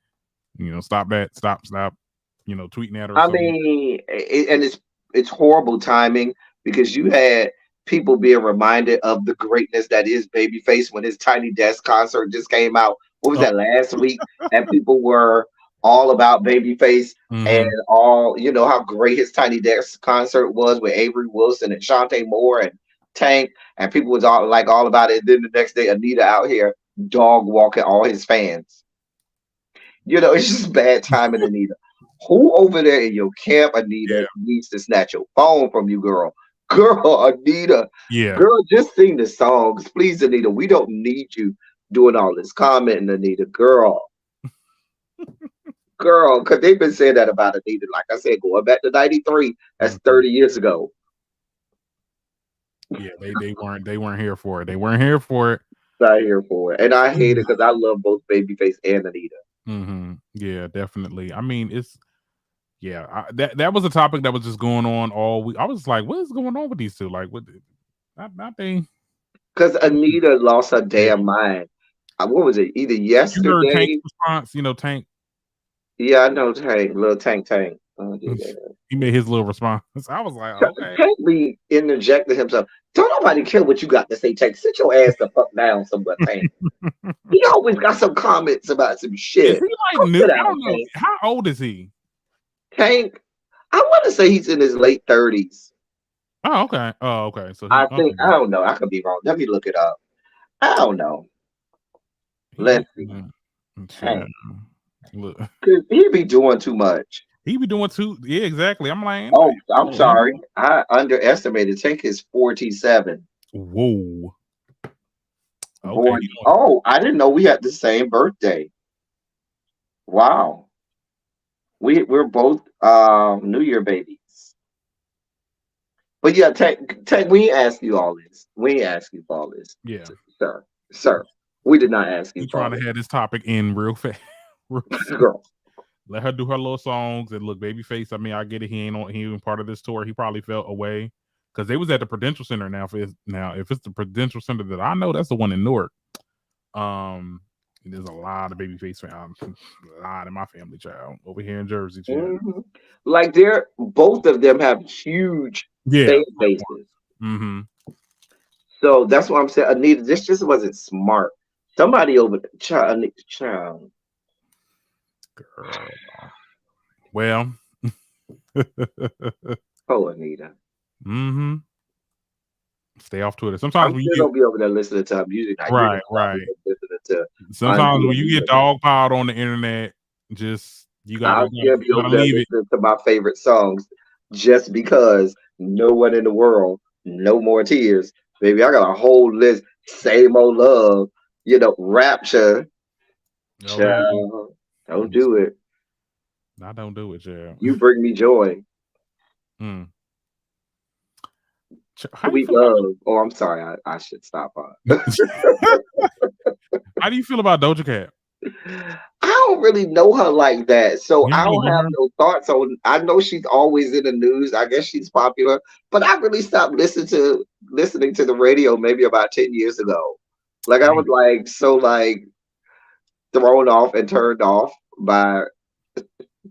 stop that, stop, tweeting at her or I something." mean, and it's horrible timing because you had people being reminded of the greatness that is Babyface when his Tiny Desk concert just came out. What was Oh, that last week? And people were all about Babyface and mm-hmm. all how great his Tiny Desk concert was with Avery Wilson and Shantae Moore and Tank, and people was all about it. And then the next day, Anita out here dog walking all his fans. It's just bad timing, Anita. Who over there in your camp, Anita, Yeah, needs to snatch your phone from you, girl? Girl, Anita. yeah, Girl, just sing the songs. Please, Anita. We don't need you doing all this commenting, Anita. Girl, because they've been saying that about Anita. Like I said, going back to 93, that's mm-hmm. 30 years ago. Yeah. They weren't here for it. They weren't here for it. Not here for it. And I hate it because I love both Babyface and Anita. Mm-hmm. Yeah, definitely. I mean, it's that was a topic that was just going on all week. I was like, what is going on with these two? Like, what? Not they. Because Anita lost her Yeah. damn mind. What was it? Either You heard Tank's yesterday. response. Tank. Yeah, I know Tank, little Tank. Oh, yeah. He made his little response. I was like, okay. Tank be interjecting himself. Don't nobody care what you got to say, Tank. Sit your ass the fuck down somewhere, Tank. He always got some comments about some Is shit. he like Go new? sit I down, don't know. Tank. How old is he? Tank, I want to say he's in his late 30s. Oh, okay. Oh, okay. So I okay. think, I don't know. I could be wrong. Let me look it up. I don't know. He, Let's see. yeah. Tank. Look, Because he be doing too much. he be doing too. Yeah, exactly. I'm like, Oh, I'm no, he- sorry. I underestimated. Tank is 47. whoa. Okay. Born. Oh, I didn't know we had the same birthday. Wow. We're both New Year babies. But yeah, Tank, we ain't ask you all this. We ain't ask you for all this, Yeah. sir. Sir. We did not ask you He for all trying to this. have this topic in real fast. Girl. Let her do her little songs and look, Babyface. I mean, I get it. He ain't part of this tour. He probably felt away because they was at the Prudential Center. If it's the Prudential Center that I know, that's the one in Newark. There's a lot of Babyface fans, a lot in my family, child, over here in Jersey, child. Mm-hmm. Like both of them have huge Yeah. fan bases. Mm-hmm. So that's what I'm saying. Anita, this just wasn't smart. Somebody over the child. Girl. Well. Oh, Anita. Mm-hmm. Stay off Twitter. I'm Sometimes when still you gonna be over there listening to her music. Now, get you're gonna right. be listening to Sometimes when you Anita. get dog piled on the internet, just I'll still be over there leave it. listening to my favorite songs just because no one in the world, no more tears. Baby, I got a whole list. Same old love, rapture. Okay. Child, don't do it. I don't do it, child. You bring me joy. Mm. Sweet love. Oh, I'm sorry. I should stop. How do you feel about Doja Cat? I don't really know her like that, so You I really don't know have her? no thoughts on. I know she's always in the news. I guess she's popular, but I really stopped listening to the radio maybe about 10 years ago. Like I was like so thrown off and turned off by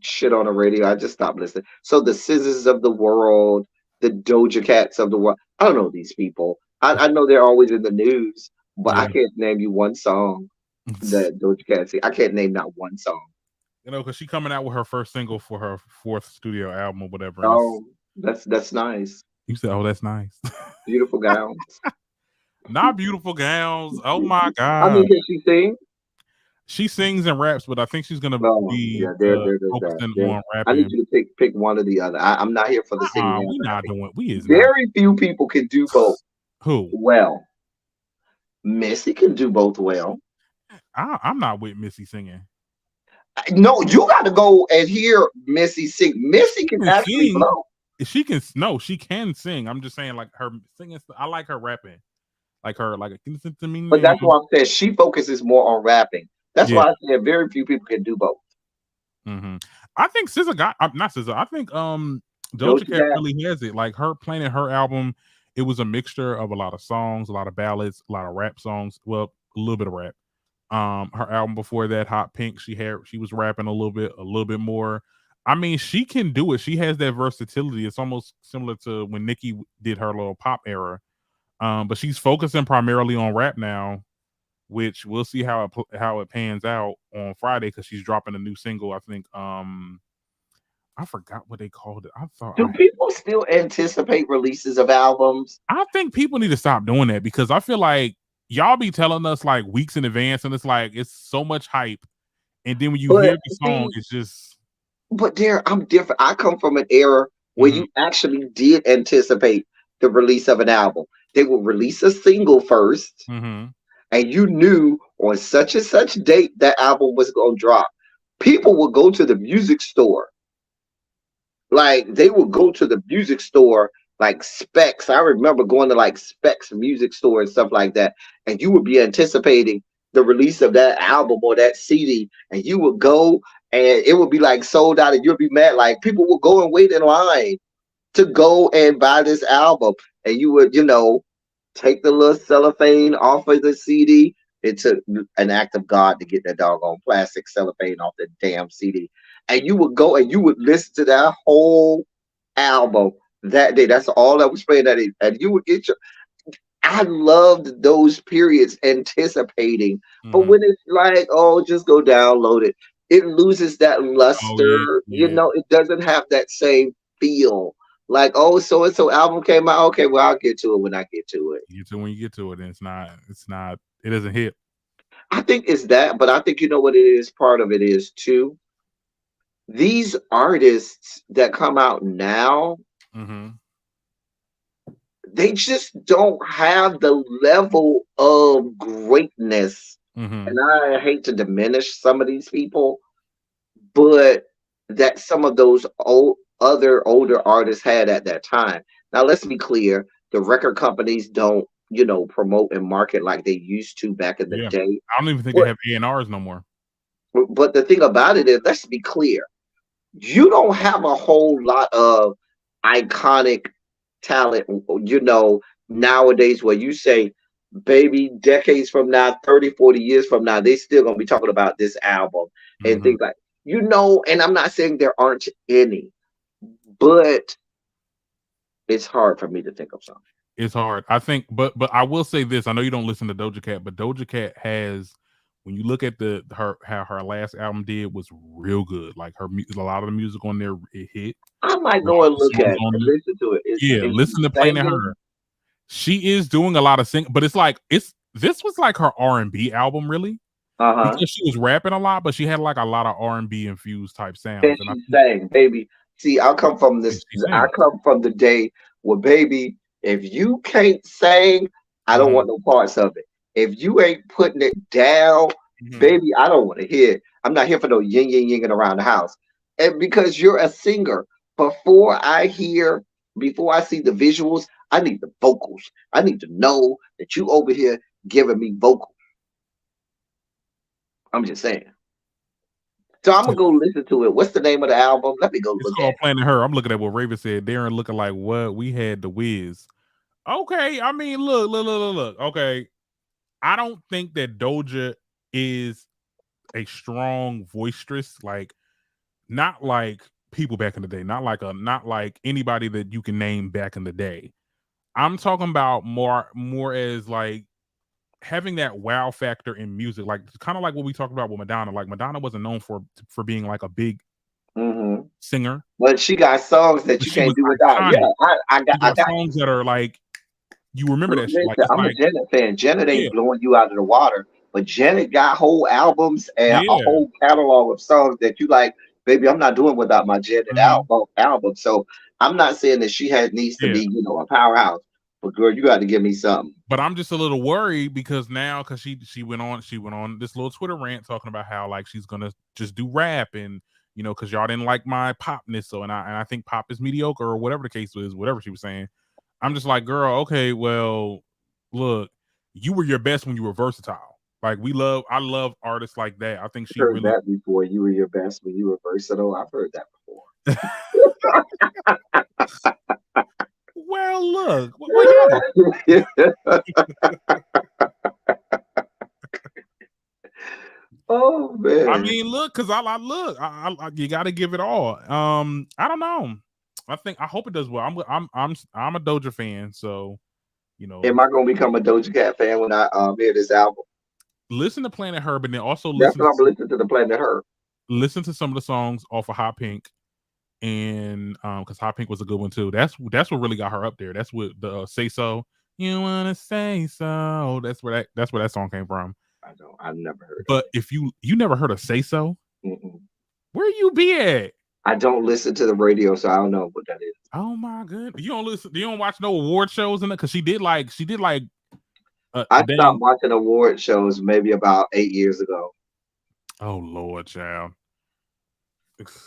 shit on the radio. I just stopped listening. So the Scissors of the world, the Doja Cats of the world. I don't know these people. I know they're always in the news, but I can't name you one song that Doja Cat sing. I can't name not one song. Because she's coming out with her first single for her fourth studio album or whatever. Oh, That's nice. You said, "Oh, that's nice." Beautiful gowns. Not beautiful gowns. Oh my I god. mean, can she sing? She sings and raps, but I think she's gonna Oh, be yeah, there's that. focusing There, on I need rapping. you to pick one or the other. I'm not here for the singing and We not rapping. doing. We is not. Very few people can do both Who? well. Missy can do both well. I'm not with Missy singing. No, you got to go and hear Missy sing. Missy She can can actually sing. blow. She can. No, she can sing. I'm just saying, like her singing. I like her rapping. Like her. Like listen to me But now. that's why I'm saying she focuses more on rapping. That's Yeah. why I said very few people can do both. hmm I think SZA got not SZA. I think Doja Doja Cat Cat. really has it. Like her playing her album, it was a mixture of a lot of songs, a lot of ballads, a lot of rap songs. Well, a little bit of rap. Her album before that, Hot Pink, she was rapping a little bit more. I mean, she can do it. She has that versatility. It's almost similar to when Nicki did her little pop era. But she's focusing primarily on rap now, which we'll see how it pans out on Friday because she's dropping a new single. I think I forgot what they called it. Do people still anticipate releases of albums? I think people need to stop doing that because I feel like y'all be telling us like weeks in advance, and it's like it's so much hype, and then when you But hear the song, see, it's just but there, I'm different. I come from an era where mhm, you actually did anticipate the release of an album. They would release a single first, mhm. and you knew on such and such date that album was going to drop. People would go to the music store. Like they would go to the music store, like Specs. I remember going to like Specs music store and stuff like that, and you would be anticipating the release of that album or that CD, and you would go and it would be like sold out, and you'd be mad. Like people would go and wait in line to go and buy this album, and you would, take the little cellophane off of the CD. It took an act of God to get that doggone plastic cellophane off the damn CD. And you would go and you would listen to that whole album that day. That's all that was playing that day. And you would get your. I loved those periods anticipating. But Mhm. when it's like, oh, just go download it, it loses that Oh yeah, luster. yeah. It doesn't have that same feel. Like, oh, so and so album came out. Okay, well, I'll get to it when I get to it. You get to when you get to it, and it doesn't hit. I think it's that, but I think you know what it is. Part of it is too. These artists that come out now, Mhm. they just don't have the level of greatness. And Mhm. I hate to diminish some of these people, but that some of those other older artists had at that time. Now, let's be clear: the record companies don't, promote and market like they used to back in the Yeah. day. I don't even think they But have A&Rs no more. but the thing about it is, let's be clear: you don't have a whole lot of iconic talent, nowadays where you say, baby, decades from now, 30, 40 years from now, they still gonna be talking about this album and Mhm. things like, and I'm not saying there aren't any, but it's hard for me to think of something. It's hard. I think, but I will say this. I know you don't listen to Doja Cat, but Doja Cat has, when you look at the her how her last album did was real good. Like a lot of the music on there it hit. I might A lot go of and the look songs at it on and it. listen to it. Yeah, Is she listen to playing singing? her. She is doing a lot of sing, but it's like this was like her R&B album really Uh-huh. because she was rapping a lot, but she had like a lot of R&B infused type And sounds, and I she think sang, baby. See, and she sings. I come from the day where, baby, if you can't sing, I don't Mhm, want no parts of it. If you ain't putting it down, mhm. baby, I don't want to hear it. I'm not here for no yin yin yinging around the house. And because you're a singer, before I hear, before I see the visuals, I need the vocals. I need to know that you over here giving me vocals. I'm just saying. So I'm gonna go listen to it. What's the name of the album? Let me go It's look at called it. Planet Her. I'm looking at what Raven said. Darren looking like what we had the Wiz. Okay, I mean, look. Okay, I don't think that Doja is a strong voistress, like not like people back in the day, not like anybody that you can name back in the day. I'm talking about more as like having that wow factor in music, like kind of like what we talked about with Madonna. Like Madonna wasn't known for being like a big Mm-hmm. singer, But she got songs that but you she can't was do without. Yeah, iconic. I She got got. songs that are like you remember that shit. Like Listen, it's I'm a like Janet fan. Janet yeah, ain't blowing you out of the water, but Janet got whole albums and a yeah. whole catalog of songs that you like. Baby, I'm not doing without my Janet Hmm. album. So I'm not saying that she has needs to Yeah. be, a powerhouse, but girl, you got to give me something. But I'm just a little worried because now because she went on this little Twitter rant talking about how like she's gonna just do rap and because y'all didn't like my popness, so and I think pop is mediocre or whatever the case was, whatever she was saying. I'm just like, girl, okay, well, look, you were your best when you were versatile. Like I love artists like that. I think I've she heard really that before. You were your best when you were versatile. I've heard that before. well, look, well, Oh I man. mean, look, because I look, you got to give it all. I don't know. I hope it does well. I'm a Doja fan, so you know, Am I gonna become a Doja Cat fan when I hear this album? listen to Planet Herb, and then also That's what I'm listening to the Planet Her. listen to some of the songs off of Hot Pink, and because Hot Pink was a good one too. That's what really got her up there. That's what the Say So. You wanna say so? That's where that song came from. I've never heard of But if you never heard of Say So, it. Mm-mm. where you be at? I don't listen to the radio, so I don't know what that is. Oh my goodness! You don't listen? You don't watch no award shows in it? Because she did like a I stopped dang. watching award shows maybe about 8 years ago. Oh Lord, child.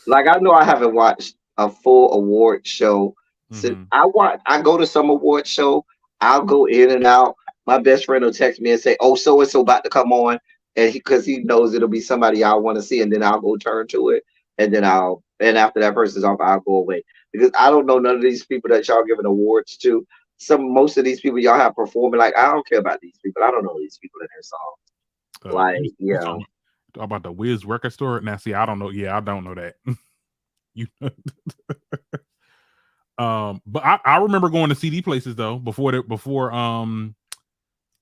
Like I know I haven't watched a full award show since Mm-hmm. I go to some award show. I'll go in and out. My best friend will text me and say, "Oh, so and so about to come on," and because he knows it'll be somebody I want to see, and then I'll go turn to it, and then and after that person's off, I'll go away because I don't know none of these people that y'all giving awards to. Most of these people y'all have performing, like I don't care about these people. I don't know these people in their songs. Like, You yeah. talking about the Wiz record store? Now, see, I don't know. Yeah, I don't know that. you. But I remember going to CD places though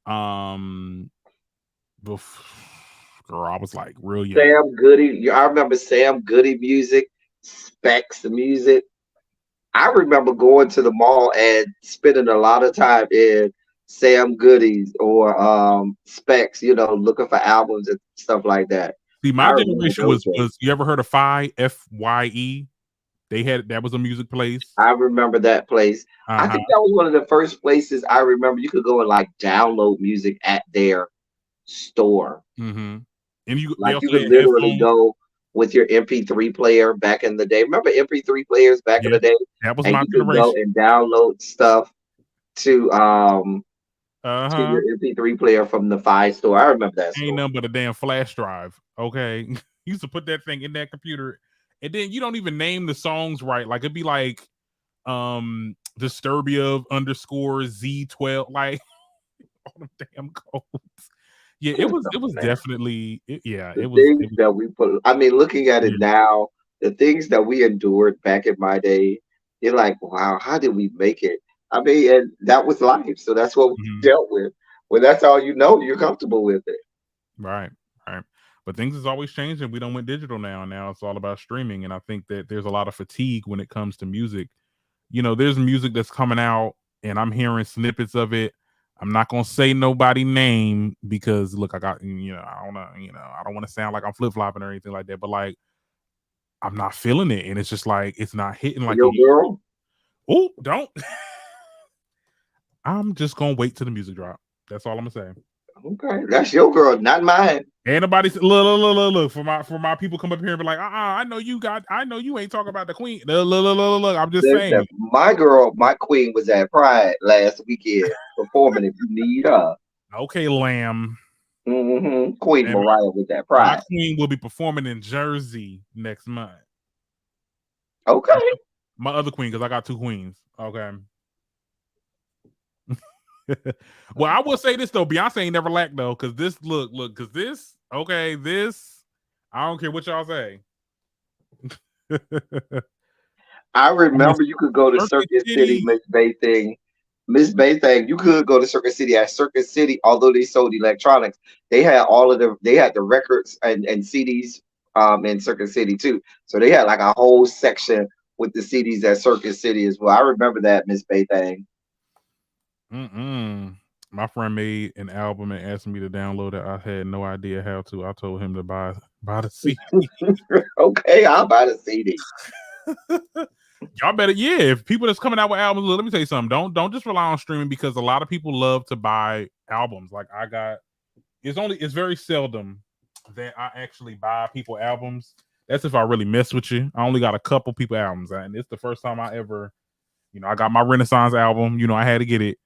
um before, girl, I was like real young. Sam Goody. I remember Sam Goody music, Specs music. I remember going to the mall and spending a lot of time in Sam Goody's or Specs, looking for albums and stuff like that. See, my I remember generation those days. was you ever heard of Fye? They had that was a music place. I remember that place. I Uh-huh. think that was one of the first places I remember you could go and like download music at their store. Mm-hmm. And they Like you also could had literally headphones. go with your MP3 player back in the day. Remember MP3 players back in Yeah, the day? that was And my you could go generation. and download stuff to your Uh-huh. MP3 player from the Fi store. I remember that Ain't store. nothing but a damn flash drive. Okay. You used to put that thing in that computer, and then you don't even name the songs right. Like it'd be like Disturbia underscore Z12, like all them damn codes. Yeah, it was definitely The things it was that we put, I mean, looking at it yeah. now, the things that we endured back in my day, you're like, wow, how did we make it? I mean, and that was life. So that's what we Mhm. dealt with. When that's all you know, you're comfortable with it. Right, right. But things is always changing. We don't went digital now. Now it's all about streaming. And I think that there's a lot of fatigue when it comes to music. There's music that's coming out and I'm hearing snippets of it. I'm not gonna say nobody name because look, I got I don't know, I don't want to sound like I'm flip flopping or anything like that, but like I'm not feeling it, and it's just like it's not hitting like it Your used girl? to. Oh, don't. I'm just gonna wait till the music drop. That's all I'm gonna say. Okay, that's your girl, not mine. Ain't nobody look for my people come up here and be like, I know you ain't talking about the queen. Look. I'm just saying. Listen, my girl, my queen was at Pride last weekend performing. If you need her, Okay, lamb. Queen And Mariah was at my Pride. queen will be performing in Jersey next month. Okay, My other queen, because I got two queens. Okay. Well, I will say this though, Beyonce ain't never lacked though, because because this, I don't care what y'all say. I I mean, remember you could go to Circuit Circuit City, City. Miss Bay thing. Miss Bay thing, you could go to Circuit City. At Circuit City, although they sold electronics, they had all of the they had the records and CDs in Circuit City too. So they had like a whole section with the CDs at Circuit City as well. I remember that Miss Bay thing. My friend made an album and asked me to download it. I had no idea how to. I told him to buy the CD. Okay, I'll buy the CD. Y'all better, yeah. If people that's coming out with albums, let me tell you something. Don't just rely on streaming, because a lot of people love to buy albums. Like it's very seldom that I actually buy people albums. That's if I really mess with you. I only got a couple people albums, and it's the first time I ever, I got my Renaissance album. I had to get it,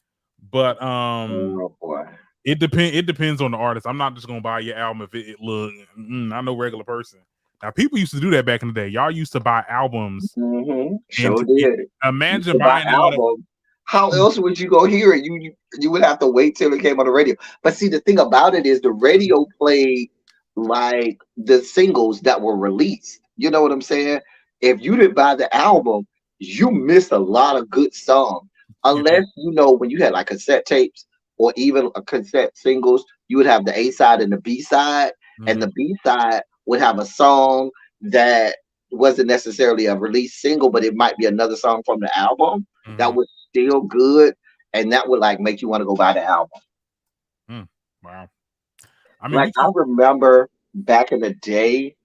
but Oh boy. it depends on the artist. I'm not just gonna buy your album if it look. I'm no regular person. Now, people used to do that back in the day. Y'all used to buy albums, and Sure did. imagine To buy buying all the. album. How else would you go hear it? You would have to wait till it came on the radio. But see, the thing about it is the radio played like the singles that were released. You know what I'm saying? If you didn't buy the album, you missed a lot of good songs. Unless when you had like cassette tapes or even a cassette singles, you would have the A side and the B side, and the B side would have a song that wasn't necessarily a release single, but it might be another song from the album that was still good, and that would like make you want to go buy the album. Wow. I mean, Like I remember back in the day,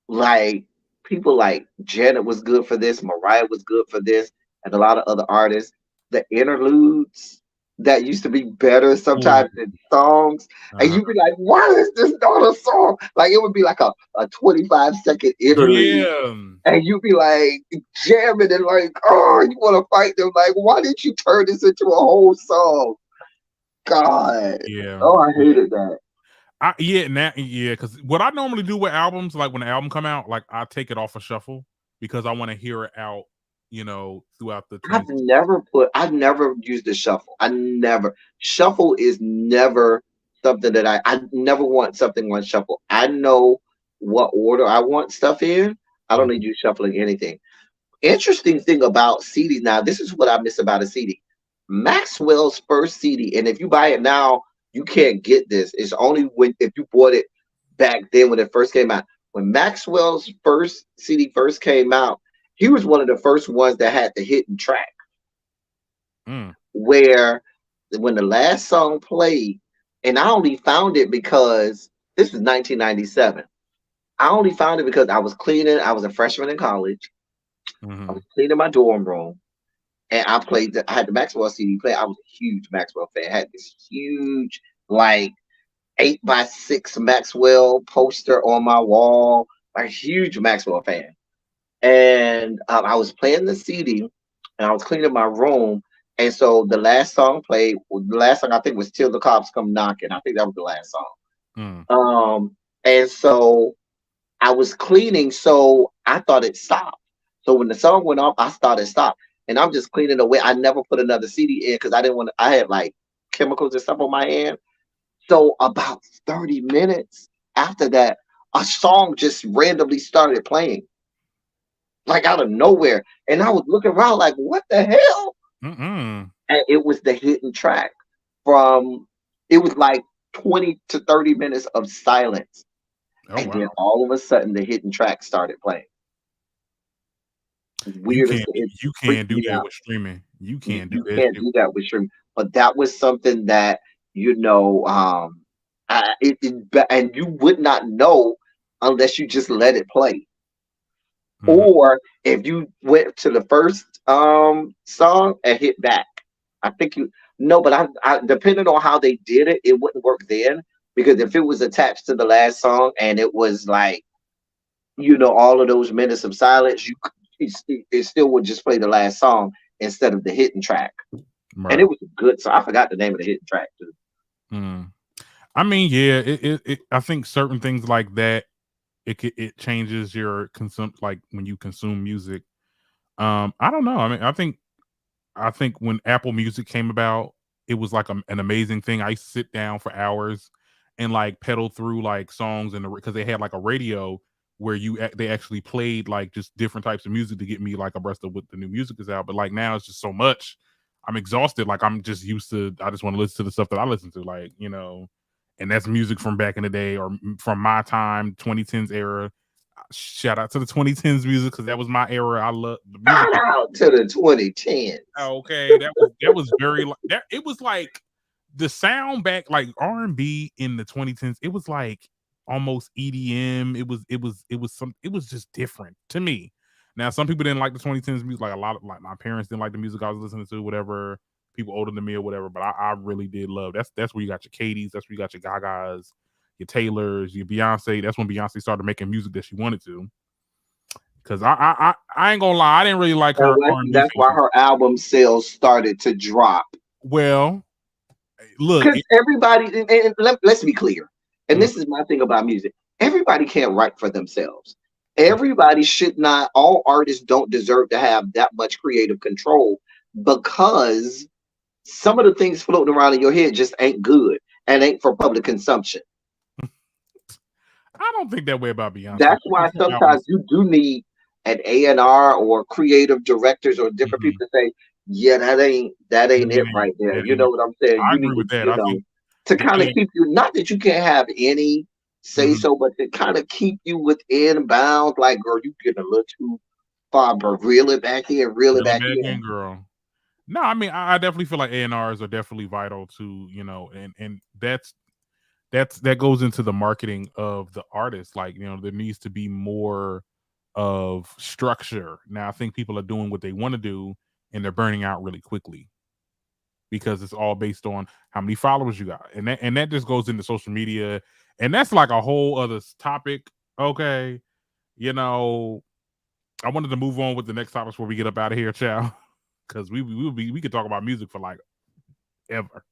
like people like Janet was good for this, Mariah was good for this, and a lot of other artists. The interludes that used to be better sometimes than songs, and you'd be like, "Why is this not a song?" Like it would be like a 25-second interlude. yeah. And you be like jamming and like, oh, you want to fight them? Like, why did you turn this into a whole song? God, Yeah. oh, I hated that. Because what I normally do with albums, like when the album come out, like I take it off a shuffle because I want to hear it out, throughout the. I've never used the shuffle. Shuffle is never something that I never want something on shuffle. I know what order I want stuff in. I don't need you shuffling anything. Interesting thing about CDs. Now, this is what I miss about a CD. Maxwell's first CD, and if you buy it now, you can't get this. It's only if you bought it back then when it first came out. When Maxwell's first CD first came out, he was one of the first ones that had the hidden track. Where when the last song played, and I only found it because this was 1997. I only found it because I was cleaning. I was a freshman in college. I was cleaning my dorm room, and I had the Maxwell CD play. I was a huge Maxwell fan. I had this huge, like 8x6 Maxwell poster on my wall. Like huge Maxwell fan. And I was playing the CD, and I was cleaning my room. And so the last song played. The last song I think was "Till the Cops Come Knocking." I think that was the last song. And so I was cleaning, so I thought it stopped. So when the song went off, I thought it stopped, and I'm just cleaning away. I never put another CD in because I didn't want to. I had like chemicals and stuff on my hand. So about 30 minutes after that, a song just randomly started playing, like out of nowhere, and I was looking around like, "What the hell?" And it was the hidden track from. It was like 20 to 30 minutes of silence. Then all of a sudden, the hidden track started playing. You can't do that with streaming. You can't do that with streaming. But that was something that and you would not know unless you just let it play. Or if you went to the first song and hit back. I think but I depending on how they did it, it wouldn't work then. Because if it was attached to the last song and it was like, all of those minutes of silence, it still would just play the last song instead of the hidden track. Right. And it was good. So I forgot the name of the hidden track too. I mean, yeah, I think certain things like that, it changes your like when you consume music. I don't know. I mean, I think when Apple Music came about, it was like an amazing thing. I sit down for hours and like pedal through like songs because they had like a radio where they actually played like just different types of music to get me like abreast of what the new music is out. But like now it's just so much. I'm exhausted. Like I'm just used to. I just want to listen to the stuff that I listen to. Like and that's music from back in the day or from my time, 2010s era. shout out to the 2010s music because that was my era. I love the music. Shout out to the 2010s. Okay, that was very that. It was like the sound back like R&B in the 2010s. It was like almost EDM. It was just different to me. Now some people didn't like the 2010s music. Like a lot of like my parents didn't like the music I was listening to. Whatever, people older than me or whatever. But I really did love. That's where you got your Katie's. That's where you got your Gagas, your Taylors, your Beyonce. That's when Beyonce started making music that she wanted to. Cause I ain't gonna lie, I didn't really like her R&B. That's why her album sales started to drop. Well, look, Because everybody, and let's be clear, and this is my thing about music. Everybody can't write for themselves. Everybody should not. All artists don't deserve to have that much creative control because some of the things floating around in your head just ain't good and ain't for public consumption. I don't think that way about Beyonce. That's why sometimes you do need an A&R or creative directors or different people to say, yeah, that ain't it right there. You know what I'm saying? I You agree need with to, that. to kind of keep you, not that you can't have any say so, but to kind of keep you within bounds. Like, girl, you getting a little too far, but reel it back in, reel it back in. Girl. No, I mean, I definitely feel like A&Rs are definitely vital to, and that goes into the marketing of the artist. Like, there needs to be more of structure. Now, I think people are doing what they want to do and they're burning out really quickly because it's all based on how many followers you got. And that just goes into social media. And that's like a whole other topic. Okay. I wanted to move on with the next topics before we get up out of here, child. Because we could talk about music for like ever.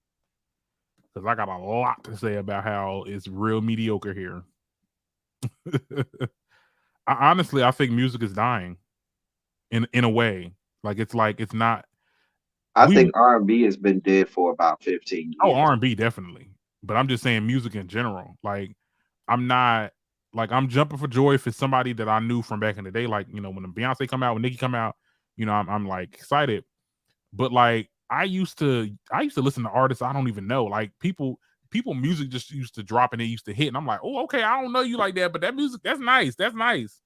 Because I got a lot to say about how it's real mediocre here. I think music is dying in a way. Like it's not. I think R&B has been dead for about 15 years. Oh, R&B definitely. But I'm just saying music in general. Like I'm jumping for joy if it's somebody that I knew from back in the day. Like, when Beyonce come out, when Nicki come out, I'm like excited. But like I used to listen to artists I don't even know. Like people music just used to drop and it used to hit. And I'm like, oh, okay, I don't know you like that, but that music, that's nice. That's nice.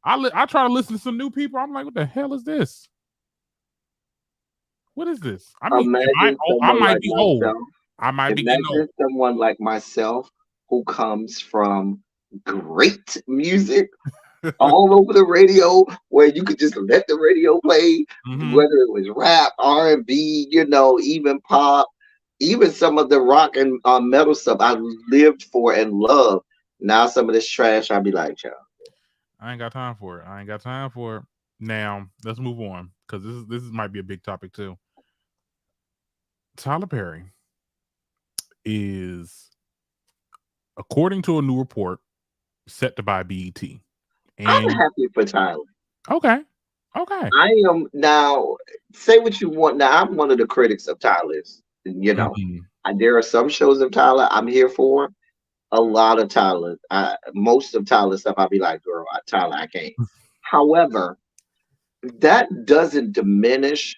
I try to listen to some new people. I'm like, what the hell is this? What is this? I mean, I might be old. I might be getting old. Someone like myself who comes from great music all over the radio, where you could just let the radio play, whether it was rap, R&B, even pop, even some of the rock and metal stuff I lived for and loved. Now some of this trash, I'd be like, child, I ain't got time for it. Now let's move on because this might be a big topic too. Tyler Perry is, according to a new report, set to buy BET. I'm happy for Tyler. Okay. I am now. Say what you want. Now I'm one of the critics of Tyler's. There are some shows of Tyler I'm here for. A lot of Tyler, most of Tyler's stuff, I'll be like, girl, Tyler, I can't. However, that doesn't diminish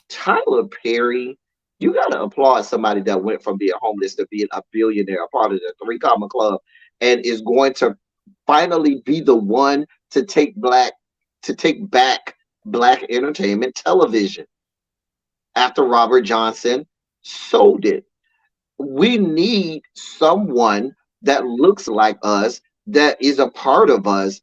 Tyler Perry. You got to applaud somebody that went from being homeless to being a billionaire, a part of the 3 Comma Club, and is going to finally be the one to take back black entertainment television after Robert Johnson sold it. We need someone that looks like us, that is a part of us,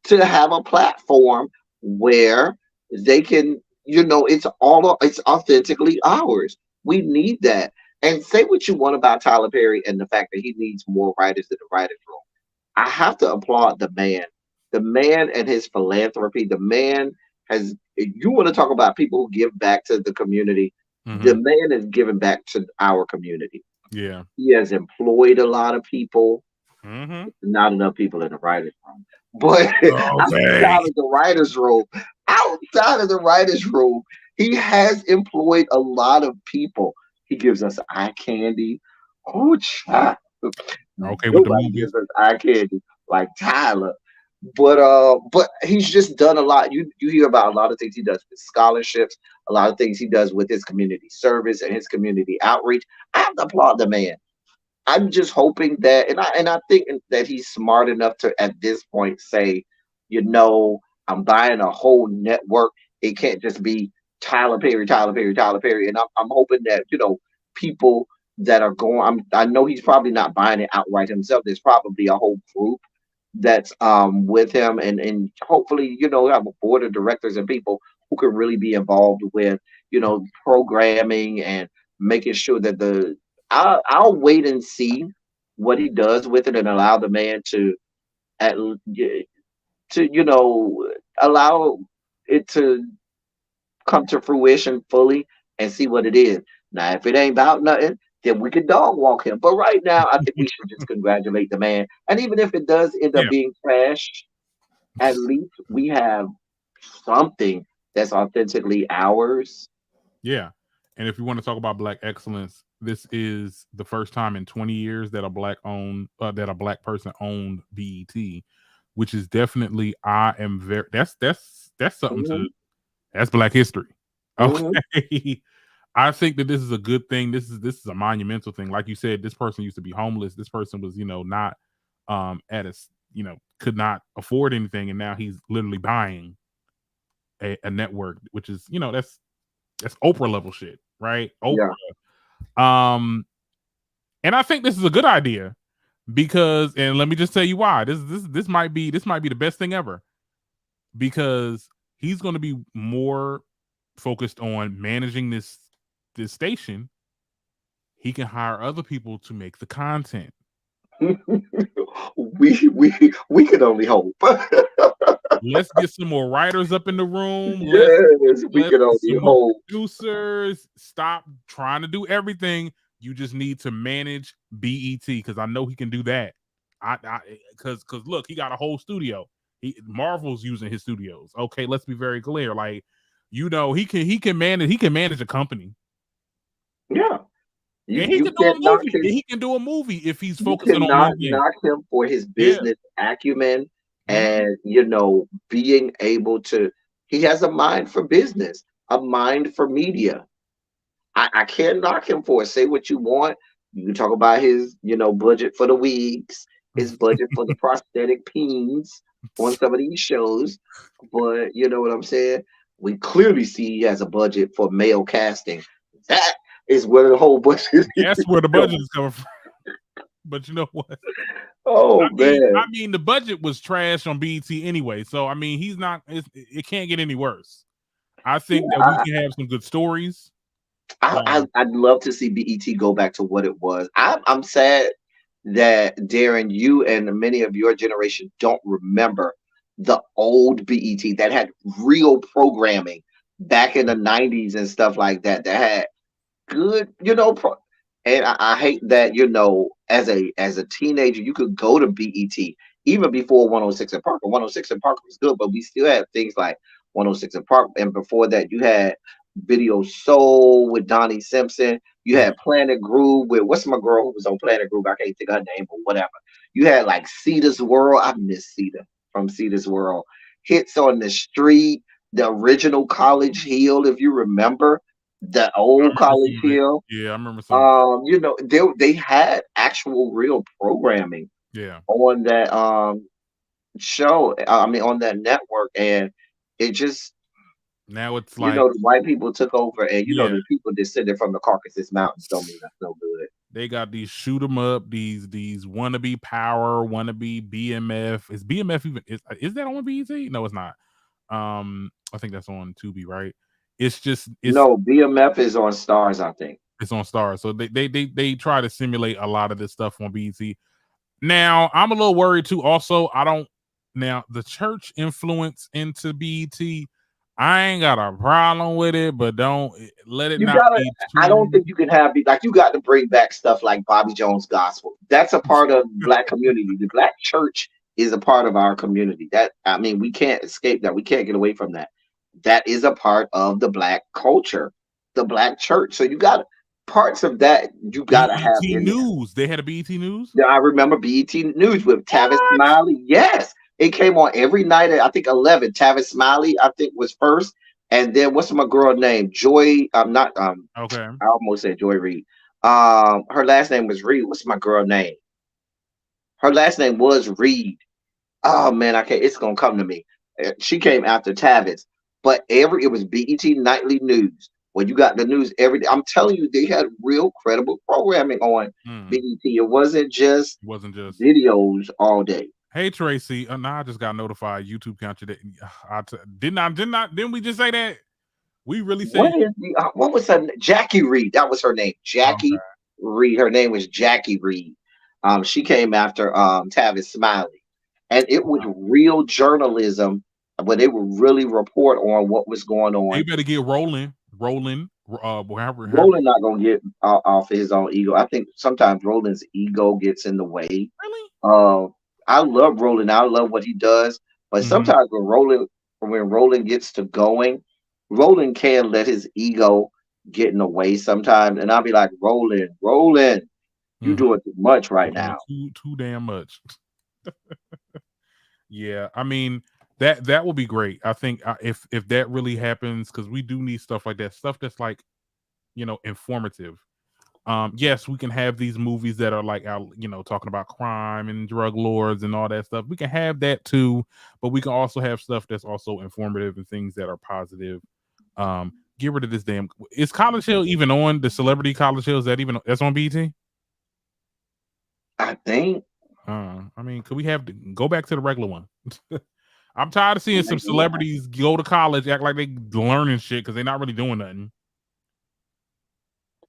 to have a platform where they can, it's authentically ours. We need that. And say what you want about Tyler Perry and the fact that he needs more writers in the writers' room. I have to applaud the man and his philanthropy. The man has, you want to talk about people who give back to the community. The man is giving back to our community. Yeah. He has employed a lot of people. Not enough people in the writers' room. But outside of the writers' room, he has employed a lot of people. He gives us eye candy. Oh, child. Okay, with the movies. Gives us eye candy like Tyler. But he's just done a lot. You hear about a lot of things he does with scholarships, a lot of things he does with his community service and his community outreach. I have to applaud the man. I'm just hoping that, and I think that he's smart enough to at this point say, you know, I'm buying a whole network. It can't just be Tyler Perry, Tyler Perry, Tyler Perry. And I'm hoping that people that are going. I know he's probably not buying it outright himself. There's probably a whole group that's with him, and hopefully have a board of directors and people who can really be involved with programming and making sure that I'll wait and see what he does with it and allow the man to at to allow it to come to fruition fully and see what it is. Now, if it ain't about nothing, then we can dog walk him. But right now, I think we should just congratulate the man. And even if it does end up Yeah, being trash, at least we have something that's authentically ours. yeah. And if you want to talk about black excellence, this is the first time in 20 years that a black person owned BET, which is definitely I am very that's something Hmm. to that's black history. Hmm. Okay. I think that this is a good thing. This is a monumental thing. Like you said, this person used to be homeless. This person was, not at a could not afford anything, and now he's literally buying a network, which is, that's Oprah level shit, right? Yeah. Oprah. And I think this is a good idea because, and let me just tell you why. This might be the best thing ever because he's going to be more focused on managing this station. He can hire other people to make the content. we can only hope. Let's get some more writers up in the room. Yes, we Let's can get only some more hope. producers. Stop trying to do everything. You just need to manage BET because I know he can do that. Because look, he got a whole studio. Marvel's using his studios. Okay, let's be very clear. Like, he can manage a company. Yeah. You And he you can do a can't knock movie. his He can do a movie if he's you focusing on cannot one thing. knock him for his Yeah. business acumen Mhm. and being able to he has a mind for business, a mind for media. I can't knock him for it. Say what you want. You can talk about his, budget for the wigs, his budget for the prosthetic peens on some of these shows. But you know what I'm saying? We clearly see he has a budget for male casting. That is where the whole budget That's is where the budget going. is coming from. But you know what? Oh I man. mean, the budget was trash on BET anyway. So I mean, it can't get any worse. I think that we Yeah, can have some good stories. Um, I'd love to see BET go back to what it was. I'm sad that Darren, you and many of your generation don't remember the old BET that had real programming back in the '90s and stuff like that. That had good, and I hate that as a teenager you could go to BET even before 106 and Parker. 106 and Parker was good, but we still had things like 106 and Park, and before that you had Video Soul with Donnie Simpson. You yeah, had Planet Groove with what's my girl who was on Planet Groove? I can't think of her name, but whatever. You had like Cedar's World. I miss Cedar from Cedar's World. Hits on the Street, the original College Hill, if you remember the I old remember College some of it. Hill. Yeah, I remember some of it. They had actual real programming Yeah. on that show. I mean, on that network, and it just Now it's like, the white people took over, and yeah, the people descended from the Caucasus Mountains don't mean that's no good. they got these shoot 'em up, these wannabe power, wannabe BMF. Is BMF even is that on BET? No, it's not. I think that's on Tubi, right? It's just No, BMF is on Stars, I think. it's on Stars. So they try to simulate a lot of this stuff on BET. Now, I'm a little worried too. Also, I don't now the church influence into BET. I ain't got a problem with it, but don't let it You not gotta. be I don't too. think you can have like you got to bring back stuff like Bobby Jones Gospel. That's a part of black community. The black church is a part of our community. That I mean, we can't escape that. We can't get away from that. That is a part of the black culture, the black church. So you got parts of that you got to have BET in there. News. They had a BET News. Yeah, I remember BET News with Tavis What? Smiley. Yes, it came on every night at I think 11. Tavis Smiley, I think, was first, and then what's my girl name? Joy. I'm not. Okay. I almost said Joy Reid. Her last name was Reed. What's my girl name? Her last name was Reed. Oh man, I can't. It's gonna come to me. She came after Tavis, but it was BET Nightly News. When you got the news every day, I'm telling you, they had real credible programming on BET. It wasn't just Wasn't just videos all day. hey Tracy. Now I just got notified. YouTube count today. Didn't we just say that? We really said What was her Jackie Reed? That was her name, okay. Jackie Reed. Her name was Jackie Reed. She came after Tavis Smiley, and it was real journalism where they would really report on what was going They on. better get rolling. However, Roland not gonna get off of his own ego. I think sometimes Roland's ego gets in the way. really. Uh, I love Roland. I love what he does, but Mm-hmm. sometimes when Roland gets to going, Roland can let his ego get in the way sometimes, and I'll be like, Roland, you Mm-hmm. doing too much right Doing now. too damn much. Yeah, I mean that will be great. I think if that really happens, because we do need stuff like that, stuff that's like informative. Yes, we can have these movies that are like out, talking about crime and drug lords and all that stuff. We can have that too, but we can also have stuff that's also informative and things that are positive. Get rid of this damn. Is College Hill even on the Celebrity College Hill? Is that even that's on BT? I think I mean, could we go back to the regular one? I'm tired of seeing some celebrities go to college, act like they learning shit because they're not really doing nothing.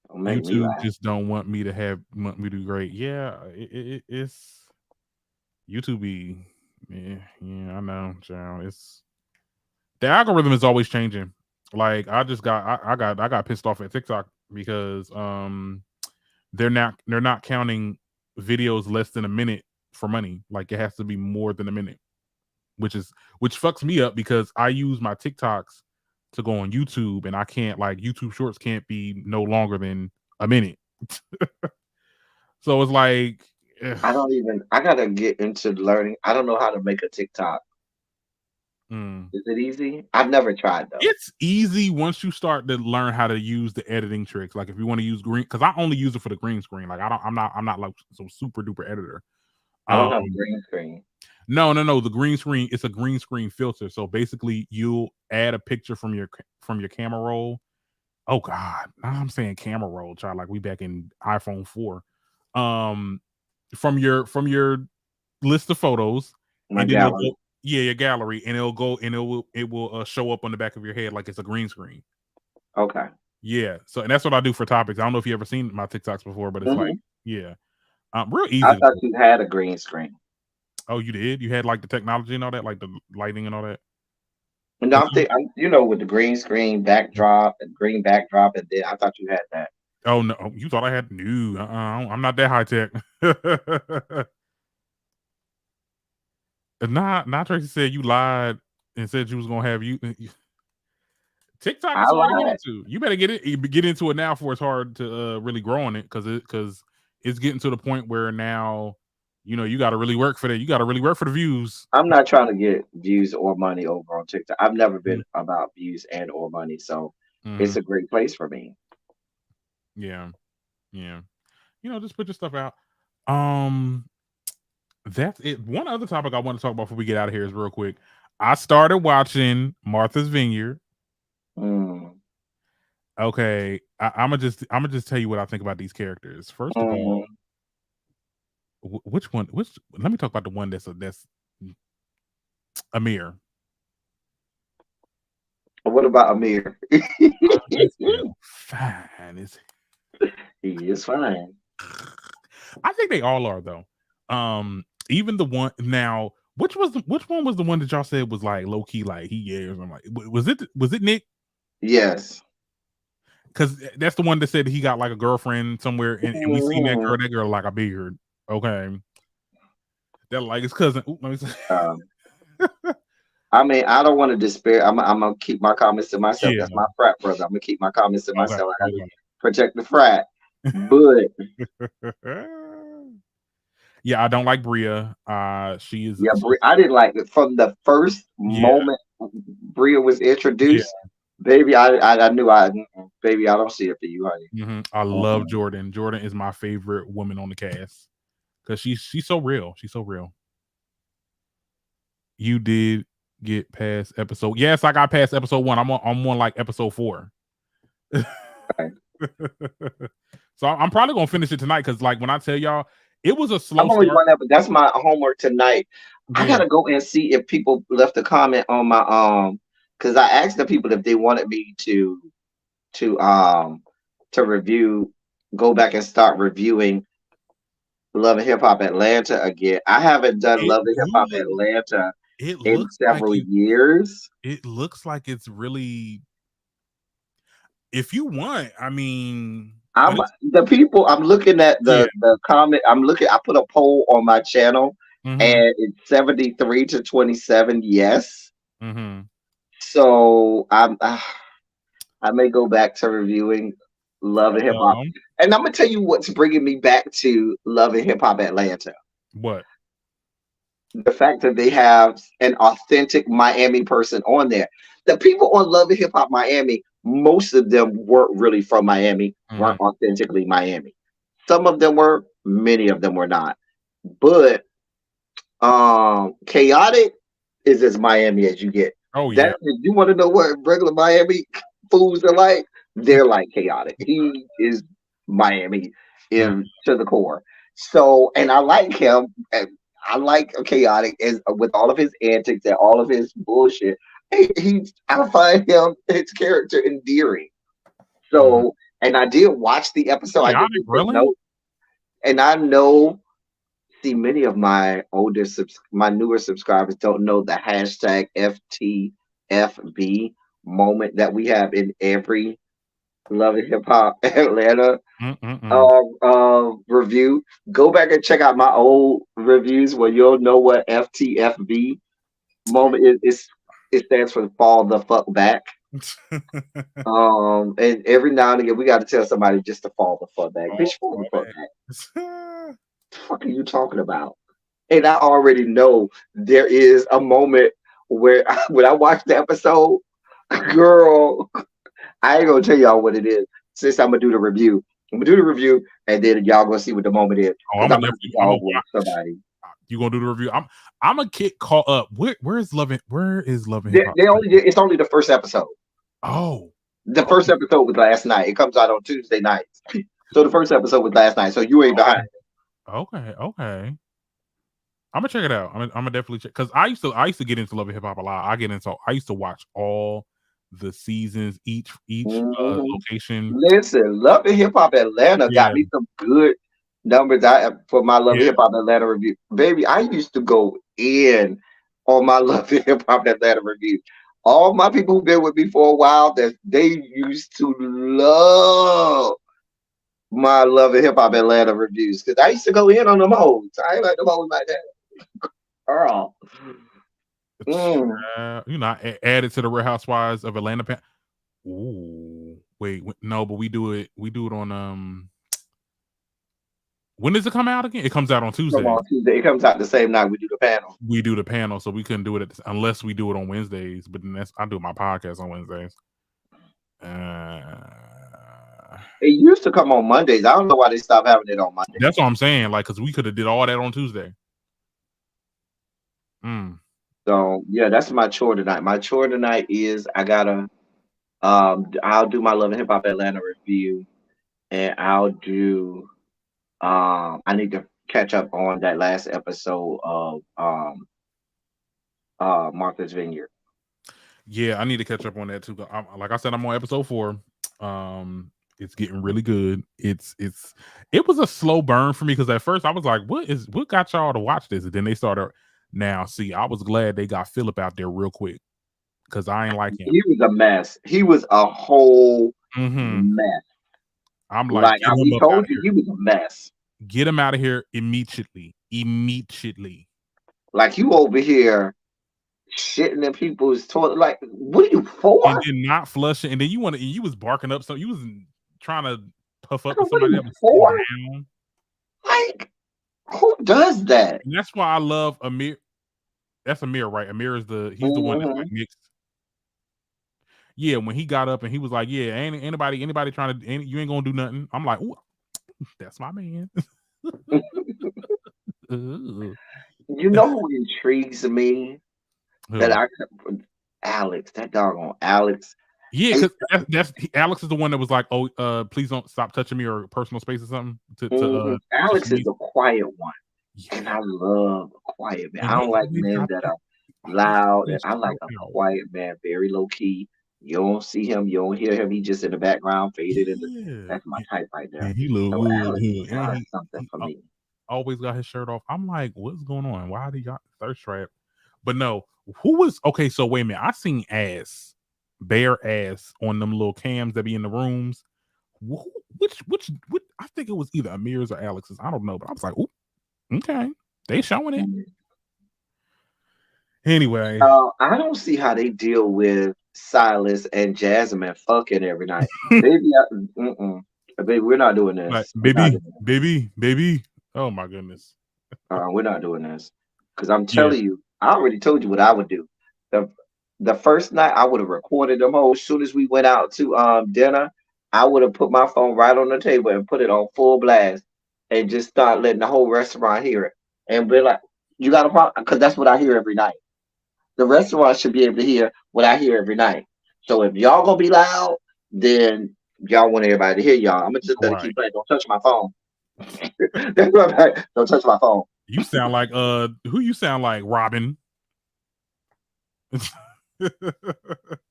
don't make me YouTube laugh. just don't want me to do great. Yeah, it's YouTube. Yeah, I know, child. It's the algorithm is always changing. Like I got pissed off at TikTok because they're not counting videos less than a minute for money. Like it has to be more than a minute, which fucks me up because I use my TikToks to go on YouTube and I can't like YouTube shorts can't be no longer than a minute. So it's like I don't even. I gotta get into learning. I don't know how to make a TikTok. mm. Is it easy? I've never tried though. It's easy once you start to learn how to use the editing tricks. Like if you want to use green, because I only use it for the green screen. Like I'm not like some super duper editor. I don't have a Um, green screen. no. The green screen, it's a green screen filter. So basically, you'll add a picture from your camera roll. Oh God, now I'm saying camera roll, child. Like we back in iPhone 4. Um, from your list of photos, My and then it'll gallery. go, yeah, your gallery, and it'll go and it will show up on the back of your head like it's a green screen. Okay. Yeah, so and that's what I do for topics. I don't know if you ever seen my TikToks before, but it's like, hmm yeah, real I easy to thought do. you had a green screen. Oh, you did? You had like the technology and all that, like the lighting and all that. And Okay. with the green screen backdrop and green backdrop, and then I thought you had that. Oh no, you thought I had new? I'm not that high tech. Not Tracy said you lied and said you was gonna have you. TikTok I is hard to get lied. into. You better get into it now before it's hard to really grow on it because it's getting to the point where now you got to really work for that. You got to really work for the views. I'm not trying to get views or money over on TikTok. I've never Mm-hmm. been about views and or money, so Mm-hmm. it's a great place for me. Yeah, yeah. Just put your stuff out. Um, that's it. One other topic I want to talk about before we get out of here is real quick. I started watching Martha's Vineyard. Mm. Okay, I'm gonna just tell you what I think about these characters. First of all, Mm. which one? Let me talk about the one that's Amir. What about Amir? He's still fine. He is fine. I think they all are though. Even the one now. Which one was the one that y'all said was like low key like he yeah or something like was it Nick? Yes. Because that's the one that said he got like a girlfriend somewhere and we seen Mhm. that girl like a beard. Okay, that like his cousin. Ooh, let me say. Um, I mean, I don't want to despair. I'm gonna keep my comments to myself. Yeah. That's my frat brother. I'm gonna keep my comments to Okay. myself. I gotta protect the frat. But Yeah, I don't like Bria. She is. yeah, I didn't like it from the first Yeah. moment Bria was Yeah. introduced. Baby, I knew baby, I don't see it for you, honey. I love Mm-mm. Jordan. Jordan is my favorite woman on the cast because she's so real. She's so real. You did get past episode. Yes, I got past episode 1. I'm on like episode 4. Right. So I'm probably gonna finish it tonight because like when I tell y'all, it was a slow I'm only start. one up, but that's my homework tonight. I Yeah. gotta go and see if people left a comment on my because I asked the people if they wanted me to to review, go back and start reviewing Love and Hip Hop Atlanta again. I haven't done It Love and Hip you Hop look Atlanta it in looks like several you years. it looks like it's really if you want, I mean, but I'm it's the people. I'm looking at yeah. the comment. I'm looking. I put a poll on my channel, Mhm. and it's 73 to 27. Yes. Mhm. So I may go back to reviewing Love and Hip Hop, Um, and I'm gonna tell you what's bringing me back to Love and Hip Hop Atlanta. what? The fact that they have an authentic Miami person on there. The people on Love and Hip Hop Miami, most of them weren't really from Miami, Mhm. weren't authentically Miami. Some of them were, many of them were not. But Chaotic is as Miami as you get. Oh That yeah. if you want to know what regular Miami fools are like, they're like Chaotic. He is Miami Mm. in to the core. So, and I like him. And I like Chaotic as with all of his antics and all of his bullshit. I find him his character endearing. Mhm. So, and I did watch the episode. I Chaotic, didn't take really? notes, and I know. See, many of my my newer subscribers don't know the hashtag FTFB moment that we have in every Love and Hip Hop Atlanta Mm-mm-mm. review. Go back and check out my old reviews where you'll know what FTFB moment is. It stands for fall the fuck back. And every now and again we got to tell somebody just to fall the fuck back. Oh, Bitch, fall the fuck boy. back. What the fuck are you talking about? And I already know there is a moment where when I watch the episode, girl, I ain't gonna tell y'all what it is. Since I'm gonna do the review, I'm gonna do the review, and then y'all gonna see what the moment is. Oh, Because I'm gonna have to I'm gonna dog walk watch. somebody. You gonna do the review? I'm a kid caught up. Where is Love and Hip Hop? It's only the first episode. Oh, The oh, first episode was last night. It comes out on Tuesday nights. So the first episode was last night. So you ain't behind. okay, okay. I'm gonna check it out. I'm gonna definitely check because I used to get into Love and Hip Hop a lot. I used to watch all the seasons, each Mhm. location. Listen, Love and Hip Hop Atlanta Yeah, got me some good numbers for my Love and yeah. Hip Hop Atlanta review. Baby, I used to go in on my Love and Hip Hop Atlanta review. All my people who've been with me for a while, that they used to love my Love and Hip Hop Atlanta reviews because I used to go in on them hoes. I ain't like them hoes like that. Girl. Mm. Added to the Real Housewives of Atlanta. Ooh, wait, no, but we do it on when does it come out again? It comes out on Come Tuesdays. on, Tuesday. It comes out the same night we do the panel. We do the panel, so we couldn't do it unless we do it on Wednesdays. But then I do my podcast on Wednesdays. It used to come on Mondays. I don't know why they stopped having it on Monday. That's what I'm saying. Like, because we could have did all that on Tuesday. Mm. So yeah, that's my chore tonight. My chore tonight is I gotta I'll do my Love and Hip Hop Atlanta review, and I'll do I need to catch up on that last episode of Martha's Vineyard. Yeah, I need to catch up on that too. Like I said, I'm on episode 4. It's getting really good. It was a slow burn for me because at first I was like, what got y'all to watch this? And then they started. Now, see, I was glad they got Philip out there real quick because I ain't like him. He was a mess. He was a whole Mm-hmm. mess. I'm like, Like get him we up out told of you, here. he was a mess. Get him out of here immediately. Immediately. Like you over here shitting in people's toilet. Like, what are you And for? then not flushing. And then you was barking up. So you was trying to puff up to What are somebody you that was sitting for? down. Like, who does that? And that's why I love Amir. That's Amir, right? Amir is he's the one that's like Mhm. mixed. yeah, when he got up and he was like, "Yeah, ain't anybody trying to, you ain't gonna do nothing." I'm like, "Ooh, that's my man." Ooh. You know who intrigues me that Who? I could Alex, that doggone Alex. Yeah, He, because Alex is the one that was like, "Oh, please don't stop touching me," or personal space or something to Alex is Shanice. the quiet one. And I Yeah, love a quiet man. and I don't he like always men got that that. are He's loud. And always I like showing a out. quiet man, very low key. You don't see him, you don't hear him. He just in the background, faded into. Yeah, That's my type right there. and he look So good, Alex and does something he for me. always got his shirt off. I'm like, what's going on? Why do you got thirst trap? But no, who was okay? So wait a minute, I seen ass, bare ass on them little cams that be in the rooms. Wh- which I think it was either Amir's or Alex's. I don't know, but I was like, "Ooh, okay, they showing it." Mm. Anyway, I don't see how they deal with Silas and Jasmine fucking every night. Baby, baby, we're not doing like this. We're not baby, doing baby, baby. Oh my goodness. We're not doing this. Because I'm Yeah. telling you, I already told you what I would do. The the first night I would have recorded them whole. As soon as we went out to dinner, I would have put my phone right on the table and put it on full blast and just start letting the whole restaurant hear it. And be like, you got a problem? Because that's what I hear every night. The restaurant should be able to hear what I hear every night. So if y'all gonna be loud, then y'all want everybody to hear y'all. I'm gonna just let it Right. keep playing. Don't touch my phone. That's right. Don't touch my phone. You sound like who you sound like, Robin.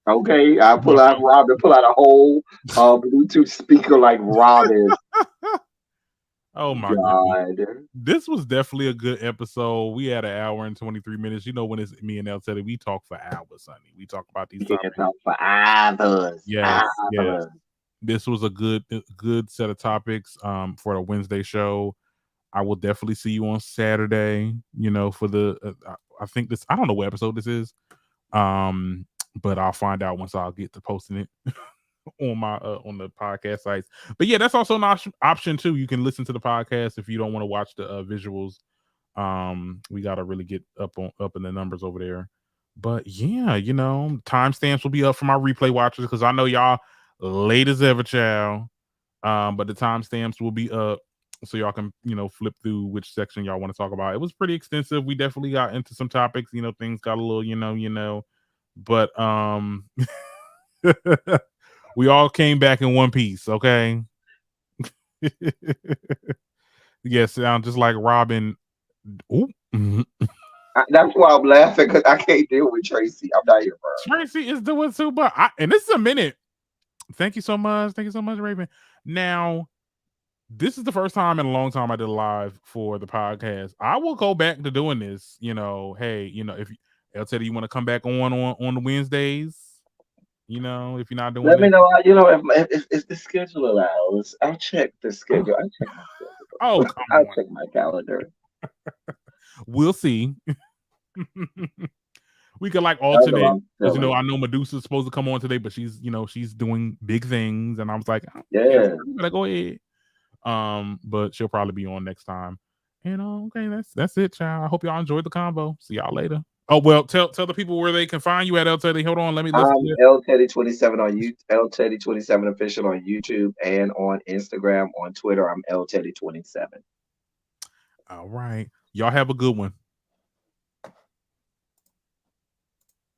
Okay, I pull But out Robin, pull out a whole Bluetooth speaker like Robin. oh my goodness. God. This was definitely a good episode. We had an hour and 23 minutes. You know, when it's me and El Teddy, we talk for hours, honey. We talk about these We can topics. talk for hours. Yes, yes. Hours. This was a good set of topics for the Wednesday show. I will definitely see you on Saturday, for the I think this I don't know what episode this is. Um but I'll find out once I'll get to posting it on my on the podcast sites. But yeah, that's also an option too. You can listen to the podcast if you don't want to watch the visuals. We got to really get up in the numbers over there. But yeah, timestamps will be up for my replay watchers because I know y'all late as ever, child. But the timestamps will be up so y'all can flip through which section y'all want to talk about. It was pretty extensive. We definitely got into some topics. Things got a little but we all came back in one piece. Okay. Yes, sound just like Robin. Ooh. Mhm. That's why I'm laughing because I can't deal with Tracy. I'm not here for her. Tracy is doing too, but and this is a minute. Thank you so much. Thank you so much, Raven. Now, this is the first time in a long time I did a live for the podcast. I will go back to doing this. Hey, if El Teddy, you want to come back on the Wednesdays, if you're not doing Let me this. know. If the schedule allows, I'll check the schedule. I'll check my Oh, schedule. come I'll on. check my calendar. We'll see. We could like I know alternate I'm because silly. I know Medusa's supposed to come on today, but she's doing big things, and I was like, oh, yeah, Yeah. you gotta go ahead. But she'll probably be on next time. And okay, that's it, child. I hope y'all enjoyed the combo. See y'all later. Oh well, tell the people where they can find you at El Teddy. Hold on, let's I'm L Teddy 27 on YouTube, L Teddy 27 official on YouTube and on Instagram, on Twitter. I'm L Teddy 27. all right. Y'all have a good one.